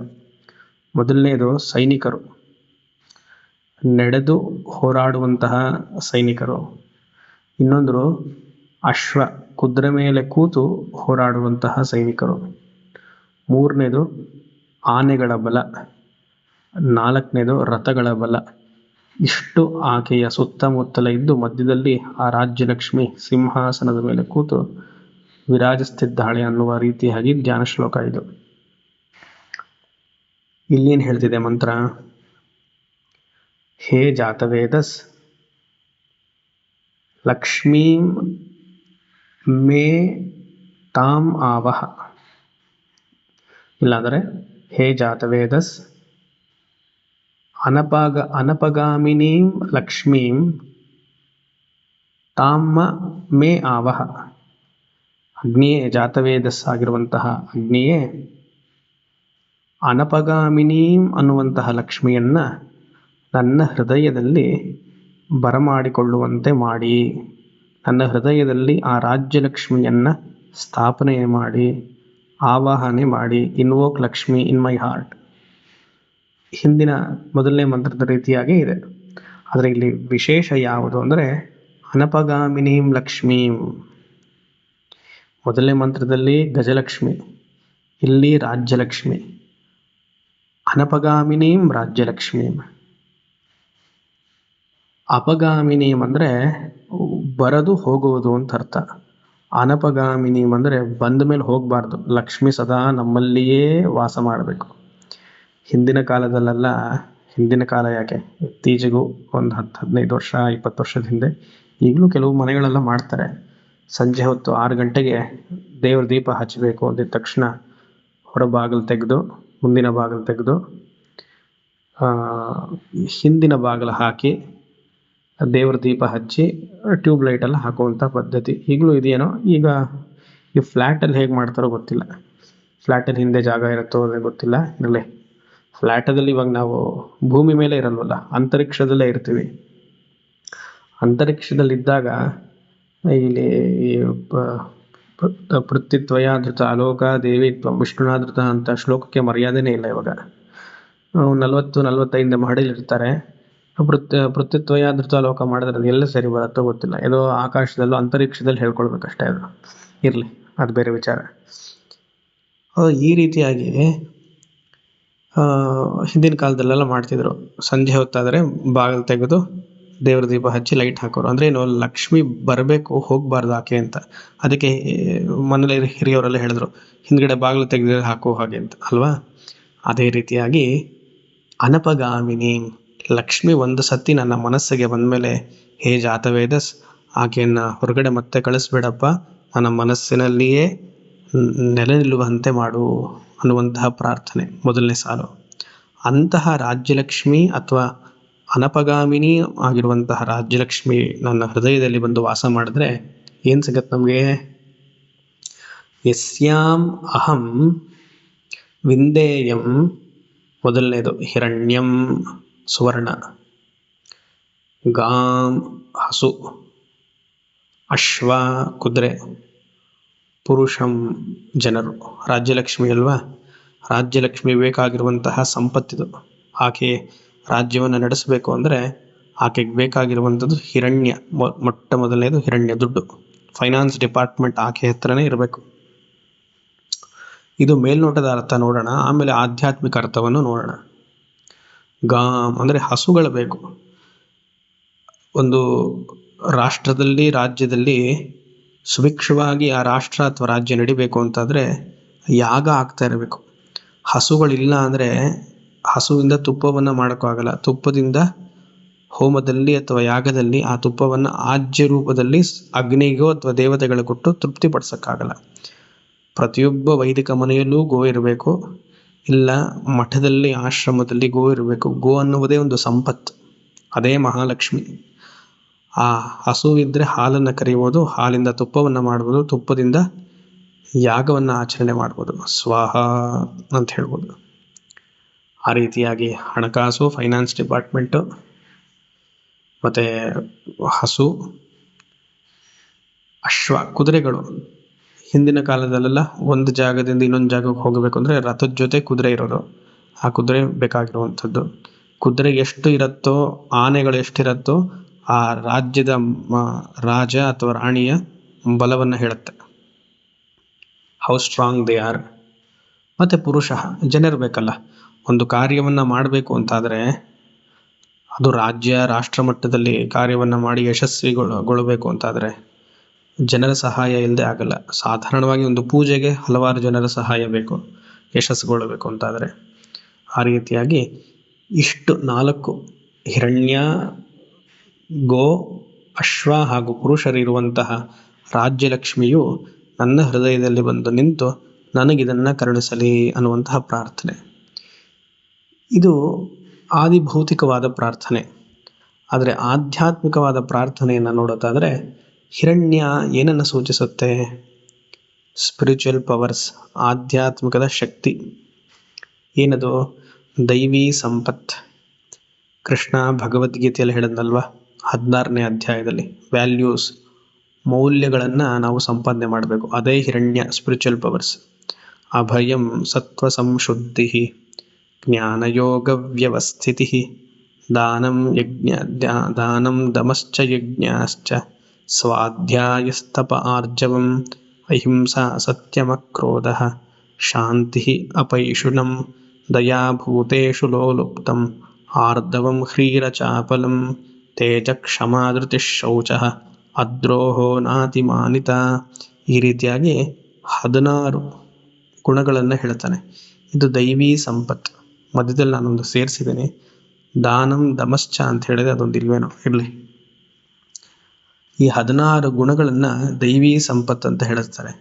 ಮೊದಲನೇದು ಸೈನಿಕರು, ನಡೆದು ಹೋರಾಡುವಂತಹ ಸೈನಿಕರು. ಇನ್ನೊಂದು ಅಶ್ವ, ಕುದುರೆ ಮೇಲೆ ಕೂತು ಹೋರಾಡುವಂತಹ ಸೈನಿಕರು. 3ನೇದು ಆನೆಗಳ ಬಲ. 4ನೇದು ರಥಗಳ ಬಲ. ಇಷ್ಟು ಆಕೆಯ ಸುತ್ತಮುತ್ತಲ ಇದ್ದು ಮಧ್ಯದಲ್ಲಿ ಆ ರಾಜ್ಯಲಕ್ಷ್ಮಿ ಸಿಂಹಾಸನದ ಮೇಲೆ ಕೂತು ವಿರಾಜಿಸ್ತಿದ್ದಾಳೆ ಅನ್ನುವ ರೀತಿಯಾಗಿ ಧ್ಯಾನ ಶ್ಲೋಕ ಇದು. ಇಲ್ಲೇನು ಹೇಳ್ತಿದೆ ಮಂತ್ರ? ಹೇ ಜಾತವೇದಸ್ ಲಕ್ಷ್ಮೀಂ ಮೇ ತಾಂ ಆವಹ. ಇಲ್ಲಾಂದರೆ ಹೇ ಜಾತವೇದಸ್ ಅನಪಗಾಮಿನೀಂ ಲಕ್ಷ್ಮೀಂ ತಾಮ್ಮ ಮೇ ಆವಹ. ಅಗ್ನಿಯೇ ಜಾತವೇದಸ್ಸಾಗಿರುವಂತಹ ಅಗ್ನಿಯೇ ಅನಪಗಾಮಿನೀಂ ಅನ್ನುವಂತಹ ಲಕ್ಷ್ಮಿಯನ್ನು ನನ್ನ ಹೃದಯದಲ್ಲಿ ಬರಮಾಡಿಕೊಳ್ಳುವಂತೆ ಮಾಡಿ, ನನ್ನ ಹೃದಯದಲ್ಲಿ ಆ ರಾಜ್ಯಲಕ್ಷ್ಮಿಯನ್ನು ಸ್ಥಾಪನೆ ಮಾಡಿ, ಆವಾಹನೆ ಮಾಡಿ. Invoke Lakshmi in my heart. ಹಿಂದಿನ ಮೊದಲನೇ ಮಂತ್ರದ ರೀತಿಯಾಗೇ ಇದೆ. ಆದರೆ ಇಲ್ಲಿ ವಿಶೇಷ ಯಾವುದು ಅಂದರೆ ಅನಪಗಾಮಿನೀಂ ಲಕ್ಷ್ಮೀಂ. ಮೊದಲನೇ ಮಂತ್ರದಲ್ಲಿ ಗಜಲಕ್ಷ್ಮಿ, ಇಲ್ಲಿ ರಾಜ್ಯಲಕ್ಷ್ಮಿ. ಅನಪಗಾಮಿನೀಂ ರಾಜ್ಯಲಕ್ಷ್ಮೀಂ. ಅಪಗಾಮಿನೀಂ ಅಂದರೆ ಬರದು ಹೋಗುವುದು ಅಂತ ಅರ್ಥ. ಅನಪಗಾಮಿನೀಂ ಅಂದರೆ ಬಂದ ಮೇಲೆ ಹೋಗಬಾರ್ದು. ಲಕ್ಷ್ಮಿ ಸದಾ ನಮ್ಮಲ್ಲಿಯೇ ವಾಸ ಮಾಡಬೇಕು. ಹಿಂದಿನ ಕಾಲದಲ್ಲೆಲ್ಲ, ಹಿಂದಿನ ಕಾಲ ಯಾಕೆ, ಇತ್ತೀಚೆಗೂ ಒಂದು 10-15 ವರ್ಷ 20 ವರ್ಷದ ಹಿಂದೆ, ಈಗಲೂ ಕೆಲವು ಮನೆಗಳೆಲ್ಲ ಮಾಡ್ತಾರೆ. ಸಂಜೆ ಹೊತ್ತು 6 ಗಂಟೆಗೆ ದೇವ್ರ ದೀಪ ಹಚ್ಚಬೇಕು ಅಂದಿದ ತಕ್ಷಣ ಹೊರ ಬಾಗಿಲು ತೆಗೆದು, ಮುಂದಿನ ಬಾಗಿಲು ತೆಗೆದು, ಹಿಂದಿನ ಬಾಗಿಲು ಹಾಕಿ ದೇವ್ರ ದೀಪ ಹಚ್ಚಿ ಟ್ಯೂಬ್ ಲೈಟೆಲ್ಲ ಹಾಕುವಂಥ ಪದ್ಧತಿ ಈಗಲೂ ಇದೆಯೇನೋ. ಈಗ ಈ ಫ್ಲ್ಯಾಟಲ್ಲಿ ಹೇಗೆ ಮಾಡ್ತಾರೋ ಗೊತ್ತಿಲ್ಲ. ಫ್ಲ್ಯಾಟಲ್ಲಿ ಹಿಂದೆ ಜಾಗ ಇರುತ್ತೋ ಅದೇ ಗೊತ್ತಿಲ್ಲ. ಇರಲಿ, ಫ್ಲ್ಯಾಟದಲ್ಲಿ ಇವಾಗ ನಾವು ಭೂಮಿ ಮೇಲೆ ಇರಲ್ವಲ್ಲ, ಅಂತರಿಕ್ಷದಲ್ಲೇ ಇರ್ತೀವಿ. ಅಂತರಿಕ್ಷದಲ್ಲಿದ್ದಾಗ ಇಲ್ಲಿ ಪೃಥ್ವಿತ್ವಯಾಧೃತ ಅಲೋಕ ದೇವಿ ವಿಷ್ಣುನಾಧೃತ ಅಂತ ಶ್ಲೋಕಕ್ಕೆ ಮರ್ಯಾದೆನೇ ಇಲ್ಲ. ಇವಾಗ 40-45 ಮಹಡಿಲಿರ್ತಾರೆ. ಪೃಥ್ವಿತ್ವಯಾಧೃತ ಅಲೋಕ ಮಾಡಿದ್ರೆ ಅದು ಎಲ್ಲ ಸರಿ ಬರುತ್ತೋ ಗೊತ್ತಿಲ್ಲ. ಏನೋ ಆಕಾಶದಲ್ಲೂ ಅಂತರಿಕ್ಷದಲ್ಲಿ ಹೇಳ್ಕೊಳ್ಬೇಕಷ್ಟೇ. ಅದು ಇರಲಿ, ಅದು ಬೇರೆ ವಿಚಾರ. ಈ ರೀತಿಯಾಗಿ ಹಿಂದಿನ ಕಾಲದಲ್ಲೆಲ್ಲ ಮಾಡ್ತಿದ್ರು. ಸಂಜೆ ಹೊತ್ತಾದರೆ ಬಾಗಿಲು ತೆಗೆದು ದೇವ್ರ ದೀಪ ಹಚ್ಚಿ ಲೈಟ್ ಹಾಕೋರು. ಅಂದರೆ ಏನು, ಲಕ್ಷ್ಮಿ ಬರಬೇಕು, ಹೋಗಬಾರ್ದು ಆಕೆ ಅಂತ. ಅದಕ್ಕೆ ಮನೇಲಿ ಹಿರಿಯವರೆಲ್ಲ ಹೇಳಿದ್ರು, ಹಿಂದ್ಗಡೆ ಬಾಗಿಲು ತೆಗೆದು ಹಾಕೋ ಹಾಗೆ ಅಂತ ಅಲ್ವಾ. ಅದೇ ರೀತಿಯಾಗಿ ಅನಪಗಾಮಿನಿ ಲಕ್ಷ್ಮಿ ಒಂದು ಸತಿ ನನ್ನ ಮನಸ್ಸಿಗೆ ಬಂದಮೇಲೆ, ಹೇ ಜಾತವೇದಸ್, ಆಕೆಯನ್ನು ಹೊರಗಡೆ ಮತ್ತೆ ಕಳಿಸ್ಬೇಡಪ್ಪ, ನನ್ನ ಮನಸ್ಸಿನಲ್ಲಿಯೇ ನೆಲೆ ನಿಲ್ಲುವಂತೆ ಮಾಡು ಅನ್ನುವಂತಹ ಪ್ರಾರ್ಥನೆ ಮೊದಲನೇ ಸಾಲು. ಅಂತಹ ರಾಜ್ಯಲಕ್ಷ್ಮಿ ಅಥವಾ ಅನಪಗಾಮಿನಿ ಆಗಿರುವಂತಹ ರಾಜ್ಯಲಕ್ಷ್ಮಿ ನನ್ನ ಹೃದಯದಲ್ಲಿ ಬಂದು ವಾಸ ಮಾಡಿದ್ರೆ ಏನು ಸಿಗತ್ತೆ ನಮಗೆ? ಯಸ್ಯಾಂ ಅಹಂ ವಿಂದೇಯಂ, ಮೊದಲನೇದು ಹಿರಣ್ಯಂ ಸುವರ್ಣ, ಗಾಂ ಹಸು, ಅಶ್ವ ಕುದುರೆ, ಪುರುಷಂ ಜನರು. ರಾಜ್ಯಲಕ್ಷ್ಮಿ ಅಲ್ವಾ? ರಾಜ್ಯಲಕ್ಷ್ಮಿ ಬೇಕಾಗಿರುವಂತಹ ಸಂಪತ್ತಿದು. ಆಕೆ ರಾಜ್ಯವನ್ನು ನಡೆಸಬೇಕು ಅಂದರೆ ಆಕೆಗೆ ಬೇಕಾಗಿರುವಂಥದ್ದು ಹಿರಣ್ಯ. ಮೊಟ್ಟ ಮೊದಲನೇದು ಹಿರಣ್ಯ, ದುಡ್ಡು. ಫೈನಾನ್ಸ್ ಡಿಪಾರ್ಟ್ಮೆಂಟ್ ಆಕೆ ಹತ್ರನೇ ಇರಬೇಕು. ಇದು ಮೇಲ್ನೋಟದ ಅರ್ಥ ನೋಡೋಣ, ಆಮೇಲೆ ಆಧ್ಯಾತ್ಮಿಕ ಅರ್ಥವನ್ನು ನೋಡೋಣ. ಗಾಂ ಅಂದರೆ ಹಸುಗಳು ಬೇಕು. ಒಂದು ರಾಷ್ಟ್ರದಲ್ಲಿ, ರಾಜ್ಯದಲ್ಲಿ ಸುಭಿಕ್ಷವಾಗಿ ಆ ರಾಷ್ಟ್ರ ಅಥವಾ ರಾಜ್ಯ ನಡಿಬೇಕು ಅಂತಾದರೆ ಯಾಗ ಆಗ್ತಾ ಇರಬೇಕು. ಹಸುಗಳಿಲ್ಲ ಅಂದರೆ ಹಸುವಿಂದ ತುಪ್ಪವನ್ನು ಮಾಡೋಕ್ಕಾಗಲ್ಲ. ತುಪ್ಪದಿಂದ ಹೋಮದಲ್ಲಿ ಅಥವಾ ಯಾಗದಲ್ಲಿ ಆ ತುಪ್ಪವನ್ನು ಆಜ್ಯ ರೂಪದಲ್ಲಿ ಅಗ್ನಿಗೋ ಅಥವಾ ದೇವತೆಗಳು ಕೊಟ್ಟು ತೃಪ್ತಿಪಡಿಸೋಕ್ಕಾಗಲ್ಲ. ಪ್ರತಿಯೊಬ್ಬ ವೈದಿಕ ಮನೆಯಲ್ಲೂ ಗೋ ಇರಬೇಕು, ಇಲ್ಲ ಮಠದಲ್ಲಿ ಆಶ್ರಮದಲ್ಲಿ ಗೋ ಇರಬೇಕು. ಗೋ ಅನ್ನುವುದೇ ಒಂದು ಸಂಪತ್ತು, ಅದೇ ಮಹಾಲಕ್ಷ್ಮಿ. ಆ ಹಸು ಇದ್ದರೆ ಹಾಲನ್ನು ಕರೆಯುವುದು, ಹಾಲಿಂದ ತುಪ್ಪವನ್ನು ಮಾಡ್ಬೋದು, ತುಪ್ಪದಿಂದ ಯಾಗವನ್ನು ಆಚರಣೆ ಮಾಡ್ಬೋದು, ಸ್ವಾಹ ಅಂತ ಹೇಳ್ಬೋದು. ಆ ರೀತಿಯಾಗಿ ಹಣಕಾಸು, ಫೈನಾನ್ಸ್ ಡಿಪಾರ್ಟ್ಮೆಂಟು, ಮತ್ತು ಹಸು, ಅಶ್ವ, ಕುದುರೆಗಳು. ಹಿಂದಿನ ಕಾಲದಲ್ಲೆಲ್ಲ ಒಂದು ಜಾಗದಿಂದ ಇನ್ನೊಂದು ಜಾಗಕ್ಕೆ ಹೋಗಬೇಕು ಅಂದರೆ ರಥದ ಜೊತೆ ಕುದುರೆ ಇರೋದು. ಆ ಕುದುರೆ ಬೇಕಾಗಿರುವಂಥದ್ದು. ಕುದುರೆ ಎಷ್ಟು ಇರುತ್ತೋ, ಆನೆಗಳು ಎಷ್ಟಿರುತ್ತೋ ಆ ರಾಜ್ಯದ ರಾಜ ಅಥವಾ ರಾಣಿಯ ಬಲವನ್ನು ಹೇಳುತ್ತೆ, ಹೌ ಸ್ಟ್ರಾಂಗ್ ದೇ ಆರ್. ಮತ್ತು ಪುರುಷ, ಜನರು ಬೇಕಲ್ಲ. ಒಂದು ಕಾರ್ಯವನ್ನು ಮಾಡಬೇಕು ಅಂತಾದರೆ ಅದು ರಾಜ್ಯ ರಾಷ್ಟ್ರ ಮಟ್ಟದಲ್ಲಿ ಕಾರ್ಯವನ್ನು ಮಾಡಿ ಯಶಸ್ವಿಗೊಳ್ಳಬೇಕು ಅಂತಾದರೆ ಜನರ ಸಹಾಯ ಇಲ್ಲದೆ ಆಗಲ್ಲ. ಸಾಧಾರಣವಾಗಿ ಒಂದು ಪೂಜೆಗೆ ಹಲವಾರು ಜನರ ಸಹಾಯ ಬೇಕು ಯಶಸ್ಸುಗೊಳ್ಳಬೇಕು ಅಂತಾದರೆ. ಆ ರೀತಿಯಾಗಿ ಇಷ್ಟು 4 ಹಿರಣ್ಯ, ಗೋ, ಅಶ್ವ ಹಾಗೂ ಪುರುಷರಿರುವಂತಹ ರಾಜ್ಯಲಕ್ಷ್ಮಿಯು ನನ್ನ ಹೃದಯದಲ್ಲಿ ಬಂದು ನಿಂತು ನನಗಿದನ್ನು ಕರುಣಿಸಲಿ ಅನ್ನುವಂತಹ ಪ್ರಾರ್ಥನೆ. ಇದು ಆದಿಭೌತಿಕವಾದ ಪ್ರಾರ್ಥನೆ. ಆದರೆ ಆಧ್ಯಾತ್ಮಿಕವಾದ ಪ್ರಾರ್ಥನೆಯನ್ನು ನೋಡೋದಾದರೆ ಹಿರಣ್ಯ ಏನನ್ನು ಸೂಚಿಸುತ್ತೆ? ಸ್ಪಿರಿಚುವಲ್ ಪವರ್ಸ್, ಆಧ್ಯಾತ್ಮಿಕದ ಶಕ್ತಿ ಏನದು? ದೈವಿ ಸಂಪತ್. ಕೃಷ್ಣ ಭಗವದ್ಗೀತೆಯಲ್ಲಿ ಹೇಳಿದ್ನಲ್ವ 16ನೇ ಅಧ್ಯಾಯದಲ್ಲಿ, ವ್ಯಾಲ್ಯೂಸ್, ಮೌಲ್ಯಗಳನ್ನು ನಾವು ಸಂಪಾದನೆ ಮಾಡಬೇಕು. ಅದೇ ಹಿರಣ್ಯ ಸ್ಪಿರಿಚುವಲ್ ಪವರ್ಸ್. ಅಭಯಂ ಸತ್ವ ಸಂಶುದ್ಧಿ, ಜ್ಞಾನಯೋಗ ವ್ಯವಸ್ಥಿತಿ, ದಾನಂ ದಮಶ್ಚ ಯಜ್ಞಾಶ್ಚ, ಸ್ವಾಧ್ಯಾಯಸ್ತಪ ಆರ್ಜವಂ, ಅಹಿಂಸಾ ಸತ್ಯಮಕ್ರೋಧ, ಶಾಂತಿ ಅಪೈಶುನಂ, ದಯಾ ಭೂತೇಷು ಲೋಲುಪ್ತಂ, ಆರ್ದವಂ ಹ್ರೀರಚಾಪಲಂ, ತೇಜ ಕ್ಷಮಾ ಧೃತಿ ಶೌಚಃ, ಅದ್ರೋಹೋ ನಾತಿಮಾನಿತ. ಈ ರೀತಿಯಾಗಿ 16 ಗುಣಗಳನ್ನು ಹೇಳ್ತಾನೆ. ಇದು ದೈವೀ ಸಂಪತ್ತು. ಮಧ್ಯದಲ್ಲಿ ನಾನೊಂದು ಸೇರಿಸಿದ್ದೀನಿ, ದಾನಂ ದಮಶ್ಚ ಅಂತ ಹೇಳಿದ್ರೆ ಅದೊಂದು ಇಲ್ವೇನೋ ಇರಲಿ. ಈ 16 ಗುಣಗಳನ್ನು ದೈವೀ ಸಂಪತ್ತು ಅಂತ ಹೇಳ್ತಾರೆ.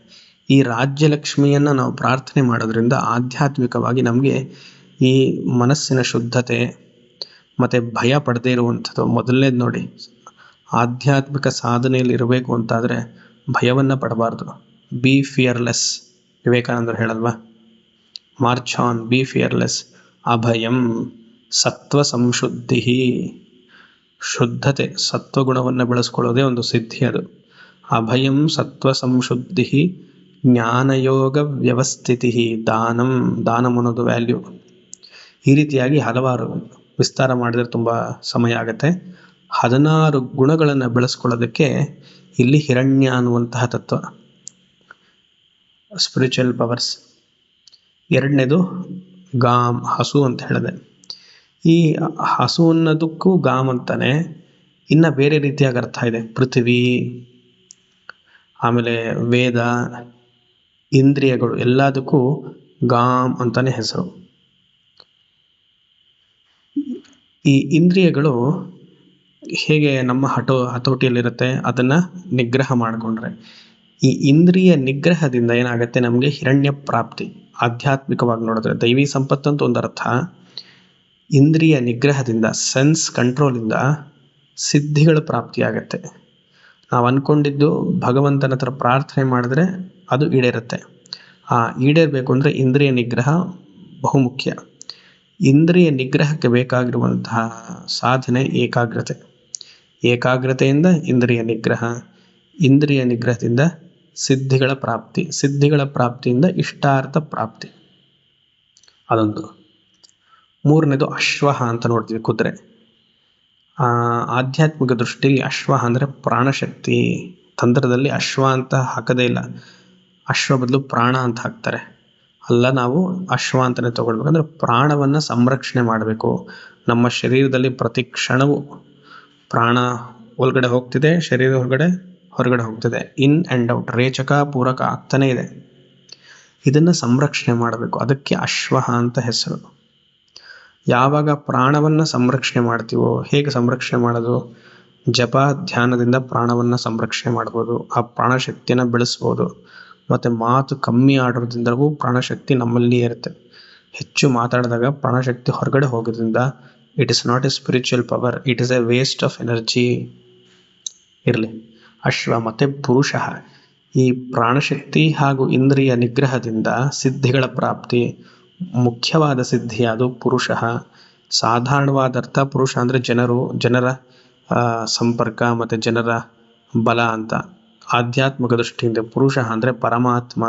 ಈ ರಾಜ್ಯಲಕ್ಷ್ಮಿಯನ್ನು ನಾವು ಪ್ರಾರ್ಥನೆ ಮಾಡೋದ್ರಿಂದ ಆಧ್ಯಾತ್ಮಿಕವಾಗಿ ನಮಗೆ ಈ ಮನಸ್ಸಿನ ಶುದ್ಧತೆ ಮತ್ತು ಭಯ ಪಡದೇ ಇರುವಂಥದ್ದು ಮೊದಲನೇದು ನೋಡಿ. ಆಧ್ಯಾತ್ಮಿಕ ಸಾಧನೆಯಲ್ಲಿ ಇರಬೇಕು ಅಂತಾದರೆ ಭಯವನ್ನು ಪಡಬಾರ್ದು. ಬಿ ಫಿಯರ್ಲೆಸ್, ವಿವೇಕಾನಂದರು ಹೇಳಲ್ವಾ, ಮಾರ್ಚ್ ಆನ್, ಬಿ ಫಿಯರ್ಲೆಸ್. ಅಭಯಂ ಸತ್ವ ಸಂಶುದ್ಧಿ, ಶುದ್ಧತೆ, ಸತ್ವಗುಣವನ್ನು ಬೆಳೆಸ್ಕೊಳ್ಳೋದೇ ಒಂದು ಸಿದ್ಧಿ ಅದು. ಅಭಯಂ ಸತ್ವ ಸಂಶುದ್ಧಿ, ಜ್ಞಾನಯೋಗ ವ್ಯವಸ್ಥಿತಿ, ದಾನಂ ಅನ್ನೋದು ವ್ಯಾಲ್ಯೂ. ಈ ರೀತಿಯಾಗಿ ಹಲವಾರು ವಿಸ್ತಾರ ಮಾಡಿದರೆ ತುಂಬ ಸಮಯ ಆಗುತ್ತೆ. 16 ಗುಣಗಳನ್ನು ಬೆಳೆಸ್ಕೊಳ್ಳೋದಕ್ಕೆ ಇಲ್ಲಿ ಹಿರಣ್ಯ ಅನ್ನುವಂತಹ ತತ್ವ, ಸ್ಪಿರಿಚುವಲ್ ಪವರ್ಸ್. ಎರಡನೇದು ಗಾಮ್, ಹಸು ಅಂತ ಹೇಳಿದೆ. ಈ ಹಸು ಅನ್ನೋದಕ್ಕೂ ಗಾಮ್ ಅಂತಾನೆ, ಇನ್ನು ಬೇರೆ ರೀತಿಯಾಗಿ ಅರ್ಥ ಇದೆ. ಪೃಥ್ವಿ, ಆಮೇಲೆ ವೇದ, ಇಂದ್ರಿಯಗಳು ಎಲ್ಲದಕ್ಕೂ ಗಾಮ್ ಅಂತಾನೆ ಹೆಸರು. ಈ ಇಂದ್ರಿಯಗಳು ಹೇಗೆ ನಮ್ಮ ಹತೋಟಿಯಲ್ಲಿರುತ್ತೆ, ಅದನ್ನು ನಿಗ್ರಹ ಮಾಡಿಕೊಂಡ್ರೆ, ಈ ಇಂದ್ರಿಯ ನಿಗ್ರಹದಿಂದ ಏನಾಗುತ್ತೆ, ನಮಗೆ ಹಿರಣ್ಯ ಪ್ರಾಪ್ತಿ. ಆಧ್ಯಾತ್ಮಿಕವಾಗಿ ನೋಡಿದ್ರೆ ದೈವಿ ಸಂಪತ್ತಂತೂ ಒಂದು ಅರ್ಥ, ಇಂದ್ರಿಯ ನಿಗ್ರಹದಿಂದ, ಸೆನ್ಸ್ ಕಂಟ್ರೋಲಿಂದ ಸಿದ್ಧಿಗಳ ಪ್ರಾಪ್ತಿಯಾಗತ್ತೆ. ನಾವು ಅಂದ್ಕೊಂಡಿದ್ದು ಭಗವಂತನ ಹತ್ರ ಪ್ರಾರ್ಥನೆ ಮಾಡಿದ್ರೆ ಅದು ಈಡೇರುತ್ತೆ. ಆ ಈಡೇರಬೇಕು ಅಂದರೆ ಇಂದ್ರಿಯ ನಿಗ್ರಹ ಬಹುಮುಖ್ಯ. ಇಂದ್ರಿಯ ನಿಗ್ರಹಕ್ಕೆ ಬೇಕಾಗಿರುವಂತಹ ಸಾಧನೆ ಏಕಾಗ್ರತೆ. ಏಕಾಗ್ರತೆಯಿಂದ ಇಂದ್ರಿಯ ನಿಗ್ರಹ, ಇಂದ್ರಿಯ ನಿಗ್ರಹದಿಂದ ಸಿದ್ಧಿಗಳ ಪ್ರಾಪ್ತಿ, ಸಿದ್ಧಿಗಳ ಪ್ರಾಪ್ತಿಯಿಂದ ಇಷ್ಟಾರ್ಥ ಪ್ರಾಪ್ತಿ. ಅದೊಂದು. ಮೂರನೇದು ಅಶ್ವ ಅಂತ ನೋಡ್ತೀವಿ, ಕುದುರೆ. ಆಧ್ಯಾತ್ಮಿಕ ದೃಷ್ಟಿಯಲ್ಲಿ ಅಶ್ವ ಅಂದರೆ ಪ್ರಾಣಶಕ್ತಿ. ತಂತ್ರದಲ್ಲಿ ಅಶ್ವ ಅಂತ ಹಾಕದೇ ಇಲ್ಲ, ಅಶ್ವ ಬದಲು ಪ್ರಾಣ ಅಂತ ಹಾಕ್ತಾರೆ. ಅಲ್ಲ, ನಾವು ಅಶ್ವ ಅಂತಲೇ ತಗೊಳ್ಬೇಕು. ಅಂದರೆ ಪ್ರಾಣವನ್ನು ಸಂರಕ್ಷಣೆ ಮಾಡಬೇಕು. ನಮ್ಮ ಶರೀರದಲ್ಲಿ ಪ್ರತಿ ಕ್ಷಣವೂ ಪ್ರಾಣ ಒಳಗಡೆ ಹೋಗ್ತಿದೆ, ಶರೀರ ಹೊರಗಡೆ ಹೋಗ್ತಿದೆ. ಇನ್ ಆ್ಯಂಡ್ ಔಟ್, ರೇಚಕ ಪೂರಕ ಆಗ್ತಾನೇ ಇದೆ. ಇದನ್ನು ಸಂರಕ್ಷಣೆ ಮಾಡಬೇಕು. ಅದಕ್ಕೆ ಅಶ್ವ ಅಂತ ಹೆಸರು. ಯಾವಾಗ ಪ್ರಾಣವನ್ನು ಸಂರಕ್ಷಣೆ ಮಾಡ್ತೀವೋ, ಹೇಗೆ ಸಂರಕ್ಷಣೆ ಮಾಡೋದು? ಜಪ ಧ್ಯಾನದಿಂದ ಪ್ರಾಣವನ್ನು ಸಂರಕ್ಷಣೆ ಮಾಡ್ಬೋದು, ಆ ಪ್ರಾಣಶಕ್ತಿಯನ್ನು ಬೆಳೆಸ್ಬೋದು. ಮತ್ತು ಮಾತು ಕಮ್ಮಿ ಆಡೋದ್ರಿಂದಲೂ ಪ್ರಾಣಶಕ್ತಿ ನಮ್ಮಲ್ಲಿ ಇರುತ್ತೆ. ಹೆಚ್ಚು ಮಾತಾಡಿದಾಗ ಪ್ರಾಣಶಕ್ತಿ ಹೊರಗಡೆ ಹೋಗೋದ್ರಿಂದ it is not A spiritual power, it is A waste of energy. ಇರಲಿ. ಅಶ್ವ ಮತ್ತು ಪುರುಷ, ಈ ಪ್ರಾಣಶಕ್ತಿ ಹಾಗೂ ಇಂದ್ರಿಯ ನಿಗ್ರಹದಿಂದ ಸಿದ್ಧಿಗಳ ಪ್ರಾಪ್ತಿ. ಮುಖ್ಯವಾದ ಸಿದ್ಧಿ ಅದು ಪುರುಷ. ಸಾಧಾರಣವಾದ ಅರ್ಥ ಪುರುಷ ಅಂದರೆ ಜನರ ಸಂಪರ್ಕ ಮತ್ತು ಜನರ ಬಲ ಅಂತ. ಆಧ್ಯಾತ್ಮಿಕ ದೃಷ್ಟಿಯಿಂದ ಪುರುಷ ಅಂದರೆ ಪರಮಾತ್ಮ.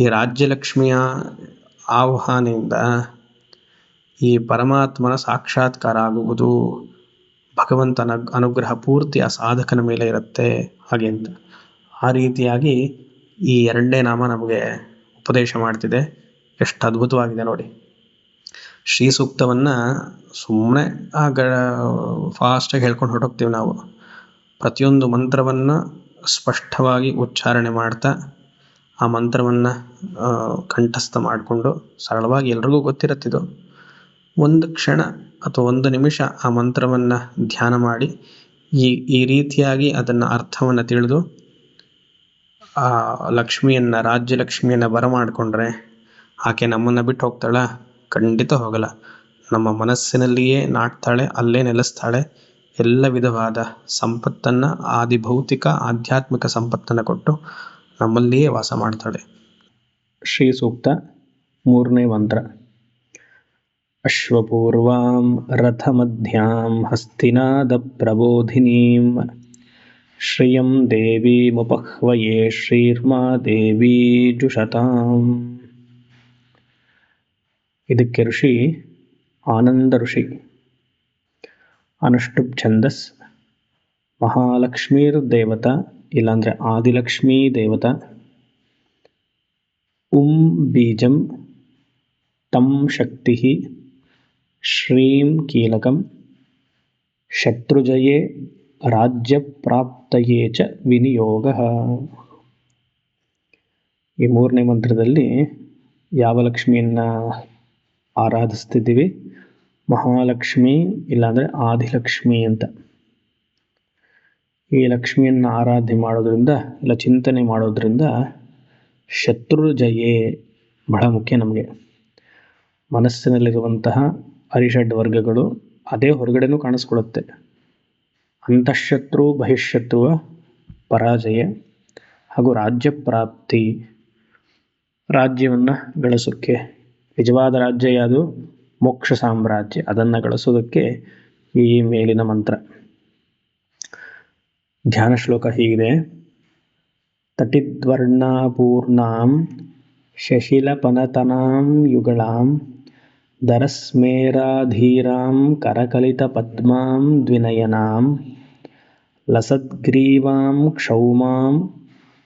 ಈ ರಾಜ್ಯಲಕ್ಷ್ಮಿಯ ಆಹ್ವಾನೆಯಿಂದ ಈ ಪರಮಾತ್ಮನ ಸಾಕ್ಷಾತ್ಕಾರ ಆಗುವುದು, ಭಗವಂತನ ಅನುಗ್ರಹ ಪೂರ್ತಿ ಆ ಸಾಧಕನ ಮೇಲೆ ಇರುತ್ತೆ ಹಾಗೆ ಅಂತ. ಆ ರೀತಿಯಾಗಿ ಈ ಎರಡನೇ ನಾಮ ನಮಗೆ ಉಪದೇಶ ಮಾಡ್ತಿದೆ. ಎಷ್ಟು ಅದ್ಭುತವಾಗಿದೆ ನೋಡಿ. ಶ್ರೀ ಸೂಕ್ತವನ್ನು ಸುಮ್ಮನೆ ಫಾಸ್ಟಾಗಿ ಹೇಳ್ಕೊಂಡು ಹೊರಟೋಗ್ತೀವಿ ನಾವು. ಪ್ರತಿಯೊಂದು ಮಂತ್ರವನ್ನು ಸ್ಪಷ್ಟವಾಗಿ ಉಚ್ಚಾರಣೆ ಮಾಡ್ತಾ, ಆ ಮಂತ್ರವನ್ನು ಕಂಠಸ್ಥ ಮಾಡಿಕೊಂಡು ಸರಳವಾಗಿ ಎಲ್ರಿಗೂ ಗೊತ್ತಿರುತ್ತಿದ್ದು, ಒಂದು ಕ್ಷಣ ಅಥವಾ ಒಂದು ನಿಮಿಷ ಆ ಮಂತ್ರವನ್ನು ಧ್ಯಾನ ಮಾಡಿ ಈ ರೀತಿಯಾಗಿ ಅದನ್ನು ಅರ್ಥವನ್ನು ತಿಳಿದು ಆ ಲಕ್ಷ್ಮಿಯನ್ನು, ರಾಜ್ಯಲಕ್ಷ್ಮಿಯನ್ನು ಬರಮಾಡಿಕೊಂಡ್ರೆ ಆಕೆ ನಮ್ಮನ್ನು ಬಿಟ್ಟು ಹೋಗ್ತಾಳ? ಖಂಡಿತ ಹೋಗಲ್ಲ. ನಮ್ಮ ಮನಸ್ಸಿನಲ್ಲಿಯೇ ನಾಟ್ತಾಳೆ, ಅಲ್ಲೇ ನೆಲೆಸ್ತಾಳೆ. ಎಲ್ಲ ವಿಧವಾದ ಸಂಪತ್ತನ್ನು, ಆದಿಭೌತಿಕ ಆಧ್ಯಾತ್ಮಿಕ ಸಂಪತ್ತನ್ನು ಕೊಟ್ಟು ನಮ್ಮಲ್ಲಿಯೇ ವಾಸ ಮಾಡ್ತಾಳೆ. ಶ್ರೀ ಸೂಕ್ತ 3ನೇ ಮಂತ್ರ. ಅಶ್ವಪೂರ್ವಾಂ ರಥಮಧ್ಯಾಂ ಹಸ್ತಿನಾದ ಪ್ರಬೋಧಿನೀಂ ಶ್ರಿಯಂ ದೇವೀಮುಪಹ್ವಯೇ ಶ್ರೀರ್ಮಾ ದೇವಿ ಜುಷತಾಂ. ಇದಕ್ಕೆ ಋಷಿ ಆನಂದ ಋಷಿ ಅನುಷ್ಠುಪ್ ಛಂದಸ್. ಮಹಾಲಕ್ಷ್ಮೀರ್ ದೇವತಾ ಇಲ್ಲಾಂದ್ರೆ ಆದಿಲಕ್ಷ್ಮೀ ದೇವತಾ. ಬೀಜಂ ತಂ ಶಕ್ತಿ ಶ್ರೀಂ ಕೀಲಕಂ ಶತ್ರುಜಯೇ ರಾಜ್ಯಪ್ರಾಪ್ತಯೇ ಚ ವಿನಿಯೋಗಃ. ಈ 3ನೇ ಮಂತ್ರದಲ್ಲಿ ಯಾವ ಲಕ್ಷ್ಮಿಯನ್ನ ಆರಾಧಿಸ್ತಿದ್ದೀವಿ? ಮಹಾಲಕ್ಷ್ಮಿ ಇಲ್ಲಾಂದ್ರೆ ಆದಿಲಕ್ಷ್ಮಿ ಅಂತ. ಈ ಲಕ್ಷ್ಮಿಯನ್ನು ಆರಾಧನೆ ಮಾಡೋದ್ರಿಂದ ಇಲ್ಲ ಚಿಂತನೆ ಮಾಡೋದ್ರಿಂದ ಶತ್ರುಜಯೇ ಬಹಳ ಮುಖ್ಯ. ನಮಗೆ ಮನಸ್ಸಿನಲ್ಲಿರುವಂತಹ ಅರಿಷಡ್ ವರ್ಗಗಳು ಅದೇ ಹೊರಗಡೆನೂ ಕಾಣಿಸ್ಕೊಳ್ಳುತ್ತೆ. ಅಂತಃಶತ್ರು ಬಹಿಷ್ಶತ್ರುವ ಪರಾಜಯ ಹಾಗೂ ರಾಜ್ಯ ಪ್ರಾಪ್ತಿ, ರಾಜ್ಯವನ್ನು ಗಳಿಸೋಕ್ಕೆ. ನಿಜವಾದ ರಾಜ್ಯ ಯಾವುದು? ಮೋಕ್ಷ ಸಾಮ್ರಾಜ್ಯ. ಅದನ್ನು ಗಳಿಸೋದಕ್ಕೆ ಈ ಮೇಲಿನ ಮಂತ್ರ. ಧ್ಯಾನ ಶ್ಲೋಕ ಹೀಗಿದೆ. ತಟಿದ್ವರ್ಣಾಪೂರ್ಣಾಂ ಶಶಿಲಪನತನಾಂ ಯುಗಳಾಂ ದರಸ್ಮೇರಾಧೀರಾಂ ಕರಕಲಿತಪದ್ಮಾಂ ದ್ವಿನಯನಾಂ ಲಸದ್ಗ್ರೀವಾಂ ಕ್ಷೌಮಾಂ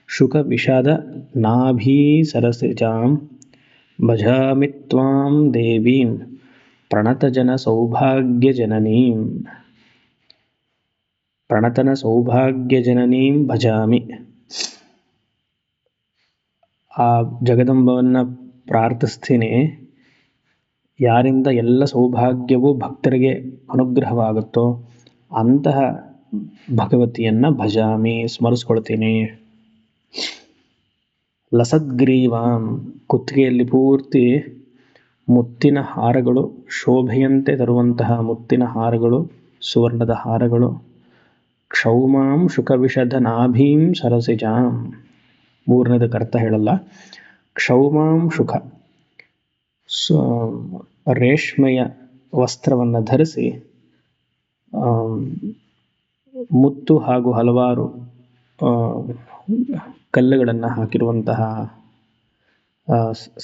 ಶುಕವಿಶದ ನಾಭೀಸರಸಿಜಾಂ ಭಜಾಮಿ ತ್ವಾಂ ದೇವೀಂ ಪ್ರಣತಜನ ಸೌಭಾಗ್ಯಜನನೀಂ. ಪ್ರಣತನ ಸೌಭಾಗ್ಯಜನನೀಂ ಭಜಾಮಿ. ಆ ಜಗದಂಬವನ್ನು ಪ್ರಾರ್ಥಿಸ್ತೀನಿ, ಯಾರಿಂದ ಎಲ್ಲ ಸೌಭಾಗ್ಯವೂ ಭಕ್ತರಿಗೆ ಅನುಗ್ರಹವಾಗುತ್ತೋ ಅಂತಹ ಭಗವತಿಯನ್ನು ಭಜಾಮಿ, ಸ್ಮರಿಸ್ಕೊಳ್ತೀನಿ. ಲಸದ್ಗ್ರೀವಾಂ, ಕುತ್ತಿಗೆಯಲ್ಲಿ ಪೂರ್ತಿ ಮುತ್ತಿನ ಹಾರಗಳು, ಶೋಭೆಯಂತೆ ತರುವಂತಹ ಮುತ್ತಿನ ಹಾರಗಳು, ಸುವರ್ಣದ ಹಾರಗಳು. ಕ್ಷೌಮಾಂ ಶುಕವಿಶದ ನಾಭೀಂ ಸರಸಿಜಾಂ. 3ನೇದಕ್ಕೆ ಅರ್ಥ ಹೇಳಲ್ಲ. ಕ್ಷೌಮಾಂ ಶುಕ, ರೇಷ್ಮೆಯ ವಸ್ತ್ರವನ್ನು ಧರಿಸಿ ಮುತ್ತು ಹಾಗೂ ಹಲವಾರು ಕಲ್ಲುಗಳನ್ನು ಹಾಕಿರುವಂತಹ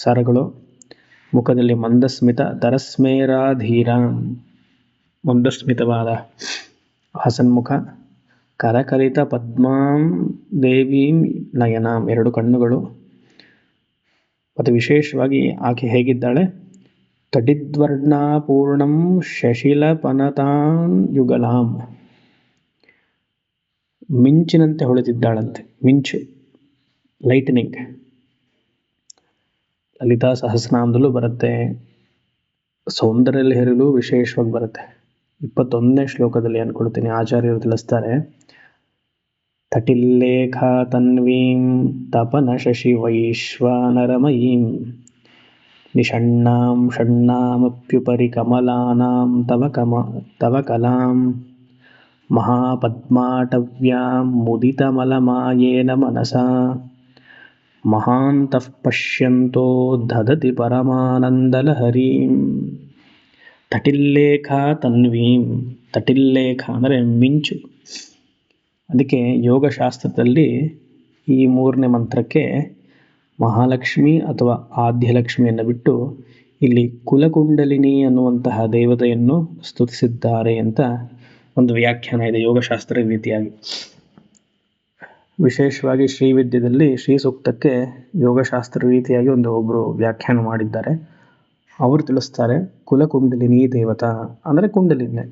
ಸರಗಳು. ಮುಖದಲ್ಲಿ ಮಂದಸ್ಮಿತ, ದರಸ್ಮೇರಾಧೀರ, ಮಂದಸ್ಮಿತವಾದ ಹಸನ್ಮುಖ. ಕರಕಲಿತ ಪದ್ಮಾಂ ದೇವೀಂ ನಯನಾಂ, 2 ಕಣ್ಣುಗಳು. ಮತ್ತು ವಿಶೇಷವಾಗಿ ಆಕೆ ಹೇಗಿದ್ದಾಳೆ? ತಟಿದ್ವರ್ಣಾಪೂರ್ಣಂ ಶಶಿಲಪನತಾಂ ಯುಗಲಾಂ, ಮಿಂಚಿನಂತೆ ಹೊಳೆತಿದ್ದಾಳಂತೆ. ಮಿಂಚು, ಲೈಟನಿಂಗ್. ಲಲಿತಾ ಸಹಸ್ರನಾಮದಲ್ಲೂ ಬರುತ್ತೆ, ಸೌಂದರ್ಯ ಲಹರಿಯಲ್ಲೂ ವಿಶೇಷವಾಗಿ ಬರುತ್ತೆ. 21ನೇ ಶ್ಲೋಕದಲ್ಲಿ ಅನ್ಕೊಳ್ತೀನಿ, ಆಚಾರ್ಯರು ತಿಳಿಸ್ತಾರೆ. ತಟಿಲ್ಲೇಖಾ ತನ್ವೀಂ ತಪನ ಶಶಿ ವೈಶ್ವಾನರಮಯೀಂ ನಿಷಣ್ಣಾಂ ಷಣ್ಣಾಮಪ್ಯುಪರಿ ಕಮಲಾನಾಂ ತವ ಕಲಾಂ ಮಹಾಪದ್ಮಾಟವ್ಯಾಂ ಮುದಿತಮಲಮಾಯೇನ ಮನಸಾ ಮಹಾಂತಃ ಪಶ್ಯಂತೋ ದದತಿ ಪರಮಾನಂದಲಹರೀಂ. ತಟಿಲ್ಲೇಖಾ ತನ್ವೀಂ. ತಟಿಲ್ಲೇಖ ಅಂದರೆ ಮಿಂಚು. ಅದಕ್ಕೆ ಯೋಗಶಾಸ್ತ್ರದಲ್ಲಿ ಈ 3ನೇ ಮಂತ್ರಕ್ಕೆ ಮಹಾಲಕ್ಷ್ಮಿ ಅಥವಾ ಆದ್ಯಲಕ್ಷ್ಮಿಯನ್ನು ಬಿಟ್ಟು ಇಲ್ಲಿ ಕುಲಕುಂಡಲಿನಿ ಅನ್ನುವಂತಹ ದೇವತೆಯನ್ನು ಸ್ತುತಿಸಿದ್ದಾರೆ ಅಂತ ಒಂದು ವ್ಯಾಖ್ಯಾನ ಇದೆ ಯೋಗಶಾಸ್ತ್ರ ರೀತಿಯಾಗಿ. ವಿಶೇಷವಾಗಿ ಶ್ರೀವಿದ್ಯದಲ್ಲಿ ಶ್ರೀ ಸೂಕ್ತಕ್ಕೆ ಯೋಗಶಾಸ್ತ್ರ ರೀತಿಯಾಗಿ ಒಬ್ಬರು ವ್ಯಾಖ್ಯಾನ ಮಾಡಿದ್ದಾರೆ. ಅವರು ತಿಳಿಸ್ತಾರೆ, ಕುಲಕುಂಡಲಿನಿ ದೇವತಾ ಅಂದರೆ ಕುಂಡಲಿನಿ.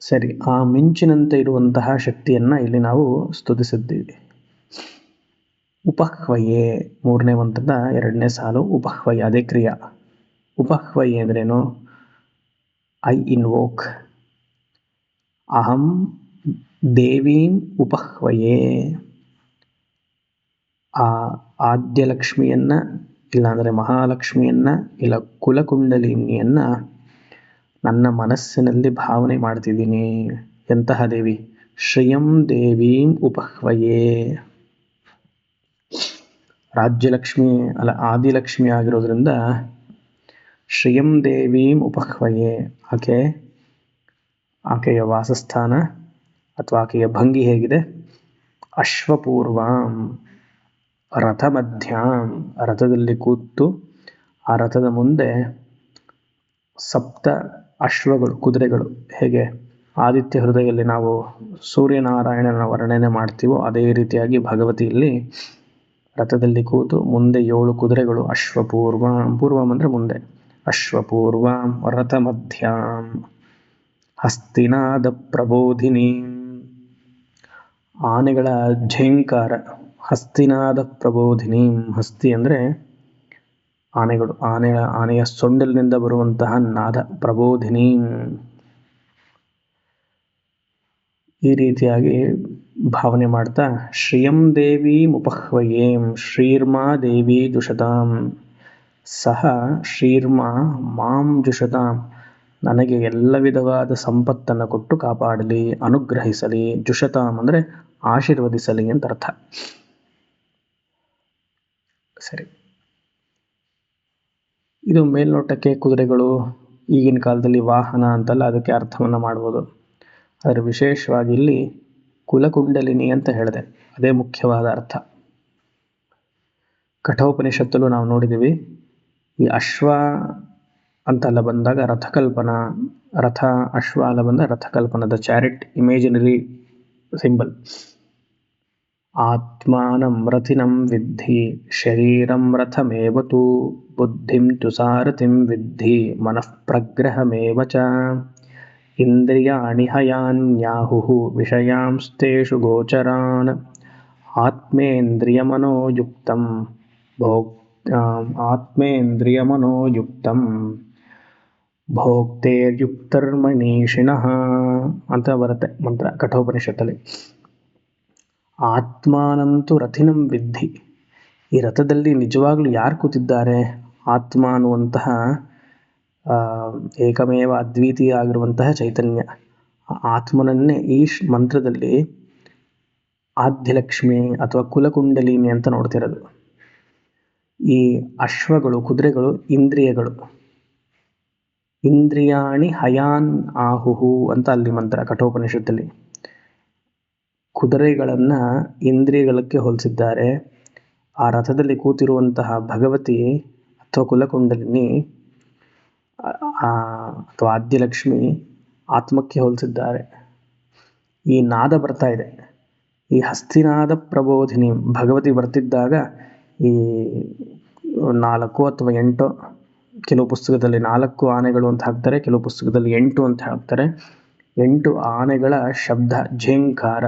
ಸರಿ, ಆ ಮಿಂಚಿನಂತೆ ಇರುವಂತಹ ಶಕ್ತಿಯನ್ನು ಇಲ್ಲಿ ನಾವು ಸ್ತುತಿಸಿದ್ದೀವಿ. ಉಪಹ್ವಯೇ 3ನೇ ಮಂತ್ರದ 2ನೇ ಸಾಲು. ಉಪಹ್ವಯ ಅದೇ ಕ್ರಿಯಾ. ಉಪಹ್ವಯೇ ಅಂದ್ರೇನು? I invoke. ಅಹಂ ದೇವೀಂ ಉಪಹ್ವಯೇ. ಆ ಆದ್ಯಲಕ್ಷ್ಮಿಯನ್ನ ಇಲ್ಲಾಂದರೆ ಮಹಾಲಕ್ಷ್ಮಿಯನ್ನ ಇಲ್ಲ ಕುಲಕುಂಡಲಿನಿಯನ್ನ ನನ್ನ ಮನಸ್ಸಿನಲ್ಲಿ ಭಾವನೆ ಮಾಡ್ತಿದ್ದೀನಿ. ಎಂತಹ ದೇವಿ? ಶ್ರಿಯಂ ದೇವೀಂ ಉಪಹ್ವಯೇ. ರಾಜ್ಯಲಕ್ಷ್ಮಿ ಅಲ್ಲ, ಆದಿಲಕ್ಷ್ಮಿ ಆಗಿರೋದ್ರಿಂದ ಶ್ರಿಯಂ ದೇವೀಂ ಉಪಹ್ವಯೇ. ಆಕೆಯ ವಾಸಸ್ಥಾನ ಅಥವಾ ಆಕೆಯ ಭಂಗಿ ಹೇಗಿದೆ? ಅಶ್ವಪೂರ್ವಾಂ ರಥಮಧ್ಯಾಂ, ರಥದಲ್ಲಿ ಕೂತು ಆ ರಥದ ಮುಂದೆ ಸಪ್ತ ಅಶ್ವಗಳು, ಕುದುರೆಗಳು. ಹೇಗೆ ಆದಿತ್ಯ ಹೃದಯದಲ್ಲಿ ನಾವು ಸೂರ್ಯನಾರಾಯಣನ ವರ್ಣನೆ ಮಾಡ್ತೀವೋ ಅದೇ ರೀತಿಯಾಗಿ ಭಗವತಿಯಲ್ಲಿ ರಥದಲ್ಲಿ ಕೂತು ಮುಂದೆ 7 ಕುದುರೆಗಳು. ಅಶ್ವಪೂರ್ವಾಂ, ಪೂರ್ವಂ ಅಂದರೆ ಮುಂದೆ. ಅಶ್ವಪೂರ್ವಾಂ ರಥಮಧ್ಯಾಂ ಹಸ್ತಿನಾದ ಪ್ರಬೋಧಿನಿ, ಆನೆಗಳ ಝೇಂಕಾರ. ಹಸ್ತಿನಾದ ಪ್ರಬೋಧಿನಿ, ಹಸ್ತಿ ಅಂದರೆ ಆನೆಗಳು, ಆನೆಯ ಸೊಂಡಿಲಿನಿಂದ ಬರುವಂತಹ ನಾದ. ಪ್ರಬೋಧಿನಿ, ಈ ರೀತಿಯಾಗಿ ಭಾವನೆ ಮಾಡ್ತಾ ಶ್ರಿಯಂ ದೇವೀಂ ಉಪಹ್ವಯೇಂ ಶ್ರೀರ್ಮಾ ದೇವಿ ಜುಷತಾಂ, ಸಹ ಶ್ರೀರ್ಮಾ ಮಾಂ ಜುಷತಾಂ, ನನಗೆ ಎಲ್ಲ ವಿಧವಾದ ಸಂಪತ್ತನ್ನು ಕೊಟ್ಟು ಕಾಪಾಡಲಿ, ಅನುಗ್ರಹಿಸಲಿ. ಜುಷತಾಂ ಅಂದರೆ ಆಶೀರ್ವದಿಸಲಿ ಅಂತ ಅರ್ಥ. ಸರಿ, ಇದು ಮೇಲ್ನೋಟಕ್ಕೆ ಕುದುರೆಗಳು ಈಗಿನ ಕಾಲದಲ್ಲಿ ವಾಹನ ಅಂತಲ್ಲ, ಅದಕ್ಕೆ ಅರ್ಥವನ್ನು ಮಾಡ್ಬೋದು. ಆದರೆ ವಿಶೇಷವಾಗಿ ಇಲ್ಲಿ ಕುಲಕುಂಡಲಿನಿ ಅಂತ ಹೇಳಿದೆ, ಅದೇ ಮುಖ್ಯವಾದ ಅರ್ಥ. ಕಠೋಪನಿಷತ್ತಲ್ಲೂ ನಾವು ನೋಡಿದ್ದೀವಿ, ಈ ಅಶ್ವ ಅಂತೆಲ್ಲ ಬಂದಾಗ ರಥಕಲ್ಪನಾ, ರಥ ಅಶ್ವ ಅಲ್ಲ ಬಂದ ರಥಕಲ್ಪನದ ಚಾರಿಟ್ ಇಮೇಜಿನರಿ ಸಿಂಬಲ್. ಆತ್ಮಾನಂ ರಥಿನಂ ವಿದ್ಧಿ ಶರೀರಂ ರಥಮೇವ ತು ಬುದ್ಧಿಂ ತು ಸಾರಥಿಂ ವಿದ್ಧಿ ಮನಃ ಪ್ರಗ್ರಹಮೇವ ಚ ಇಂದ್ರಿಯಾಣಿ ಹಯಾನ್ಯಾಹುಃ ವಿಷಯಾಂಸ್ತೇಷು ಗೋಚರಾನ್ ಆತ್ಮೇಂದ್ರಿಯಮನೋಯುಕ್ತಂ ಭೋಕ್ತೇರ್ಯುಕ್ತರ್ಮನೀಷಿಣಃ ಅಂತ ಬರುತ್ತೆ ಮಂತ್ರ ಕಠೋಪನಿಷತ್ತಲ್ಲಿ. ಆತ್ಮಾನಂತು ರಥಿನಂ ವಿದ್ಧಿ, ಈ ರಥದಲ್ಲಿ ನಿಜವಾಗ್ಲೂ ಯಾರು ಕೂತಿದ್ದಾರೆ? ಆತ್ಮ ಅನ್ನುವಂತಹ ಏಕಮೇವ ಅದ್ವಿತೀಯ ಆಗಿರುವಂತಹ ಚೈತನ್ಯ. ಆತ್ಮನನ್ನೇ ಈ ಮಂತ್ರದಲ್ಲಿ ಆದ್ಯಲಕ್ಷ್ಮಿ ಅಥವಾ ಕುಲಕುಂಡಲಿನಿ ಅಂತ ನೋಡ್ತಿರೋದು. ಈ ಅಶ್ವಗಳು, ಕುದುರೆಗಳು ಇಂದ್ರಿಯಗಳು. ಇಂದ್ರಿಯಾಣಿ ಹಯಾನ್ ಆಹುಹು ಅಂತ ಅಲ್ಲಿ ಮಂತ್ರ ಕಠೋಪನಿಷತ್ತಲ್ಲಿ. ಕುದುರೆಗಳನ್ನ ಇಂದ್ರಿಯಗಳಕ್ಕೆ ಹೋಲಿಸಿದ್ದಾರೆ. ಆ ರಥದಲ್ಲಿ ಕೂತಿರುವಂತಹ ಭಗವತಿ ಅಥವಾ ಕುಲಕುಂಡಲಿನಿ ಅಥವಾ ಆದ್ಯಲಕ್ಷ್ಮಿ ಆತ್ಮಕ್ಕೆ ಹೋಲಿಸಿದ್ದಾರೆ. ಈ ನಾದ ಬರ್ತಾ ಇದೆ, ಈ ಹಸ್ತಿನಾದ ಪ್ರಬೋಧಿನಿ. ಭಗವತಿ ಬರ್ತಿದ್ದಾಗ ಈ 4 ಅಥವಾ 8, ಕೆಲವು ಪುಸ್ತಕದಲ್ಲಿ 4 ಆನೆಗಳು ಅಂತ ಹಾಕ್ತಾರೆ, ಕೆಲವು ಪುಸ್ತಕದಲ್ಲಿ 8 ಅಂತ ಹಾಕ್ತಾರೆ. 8 ಆನೆಗಳ ಶಬ್ದ, ಝೇಂಕಾರ.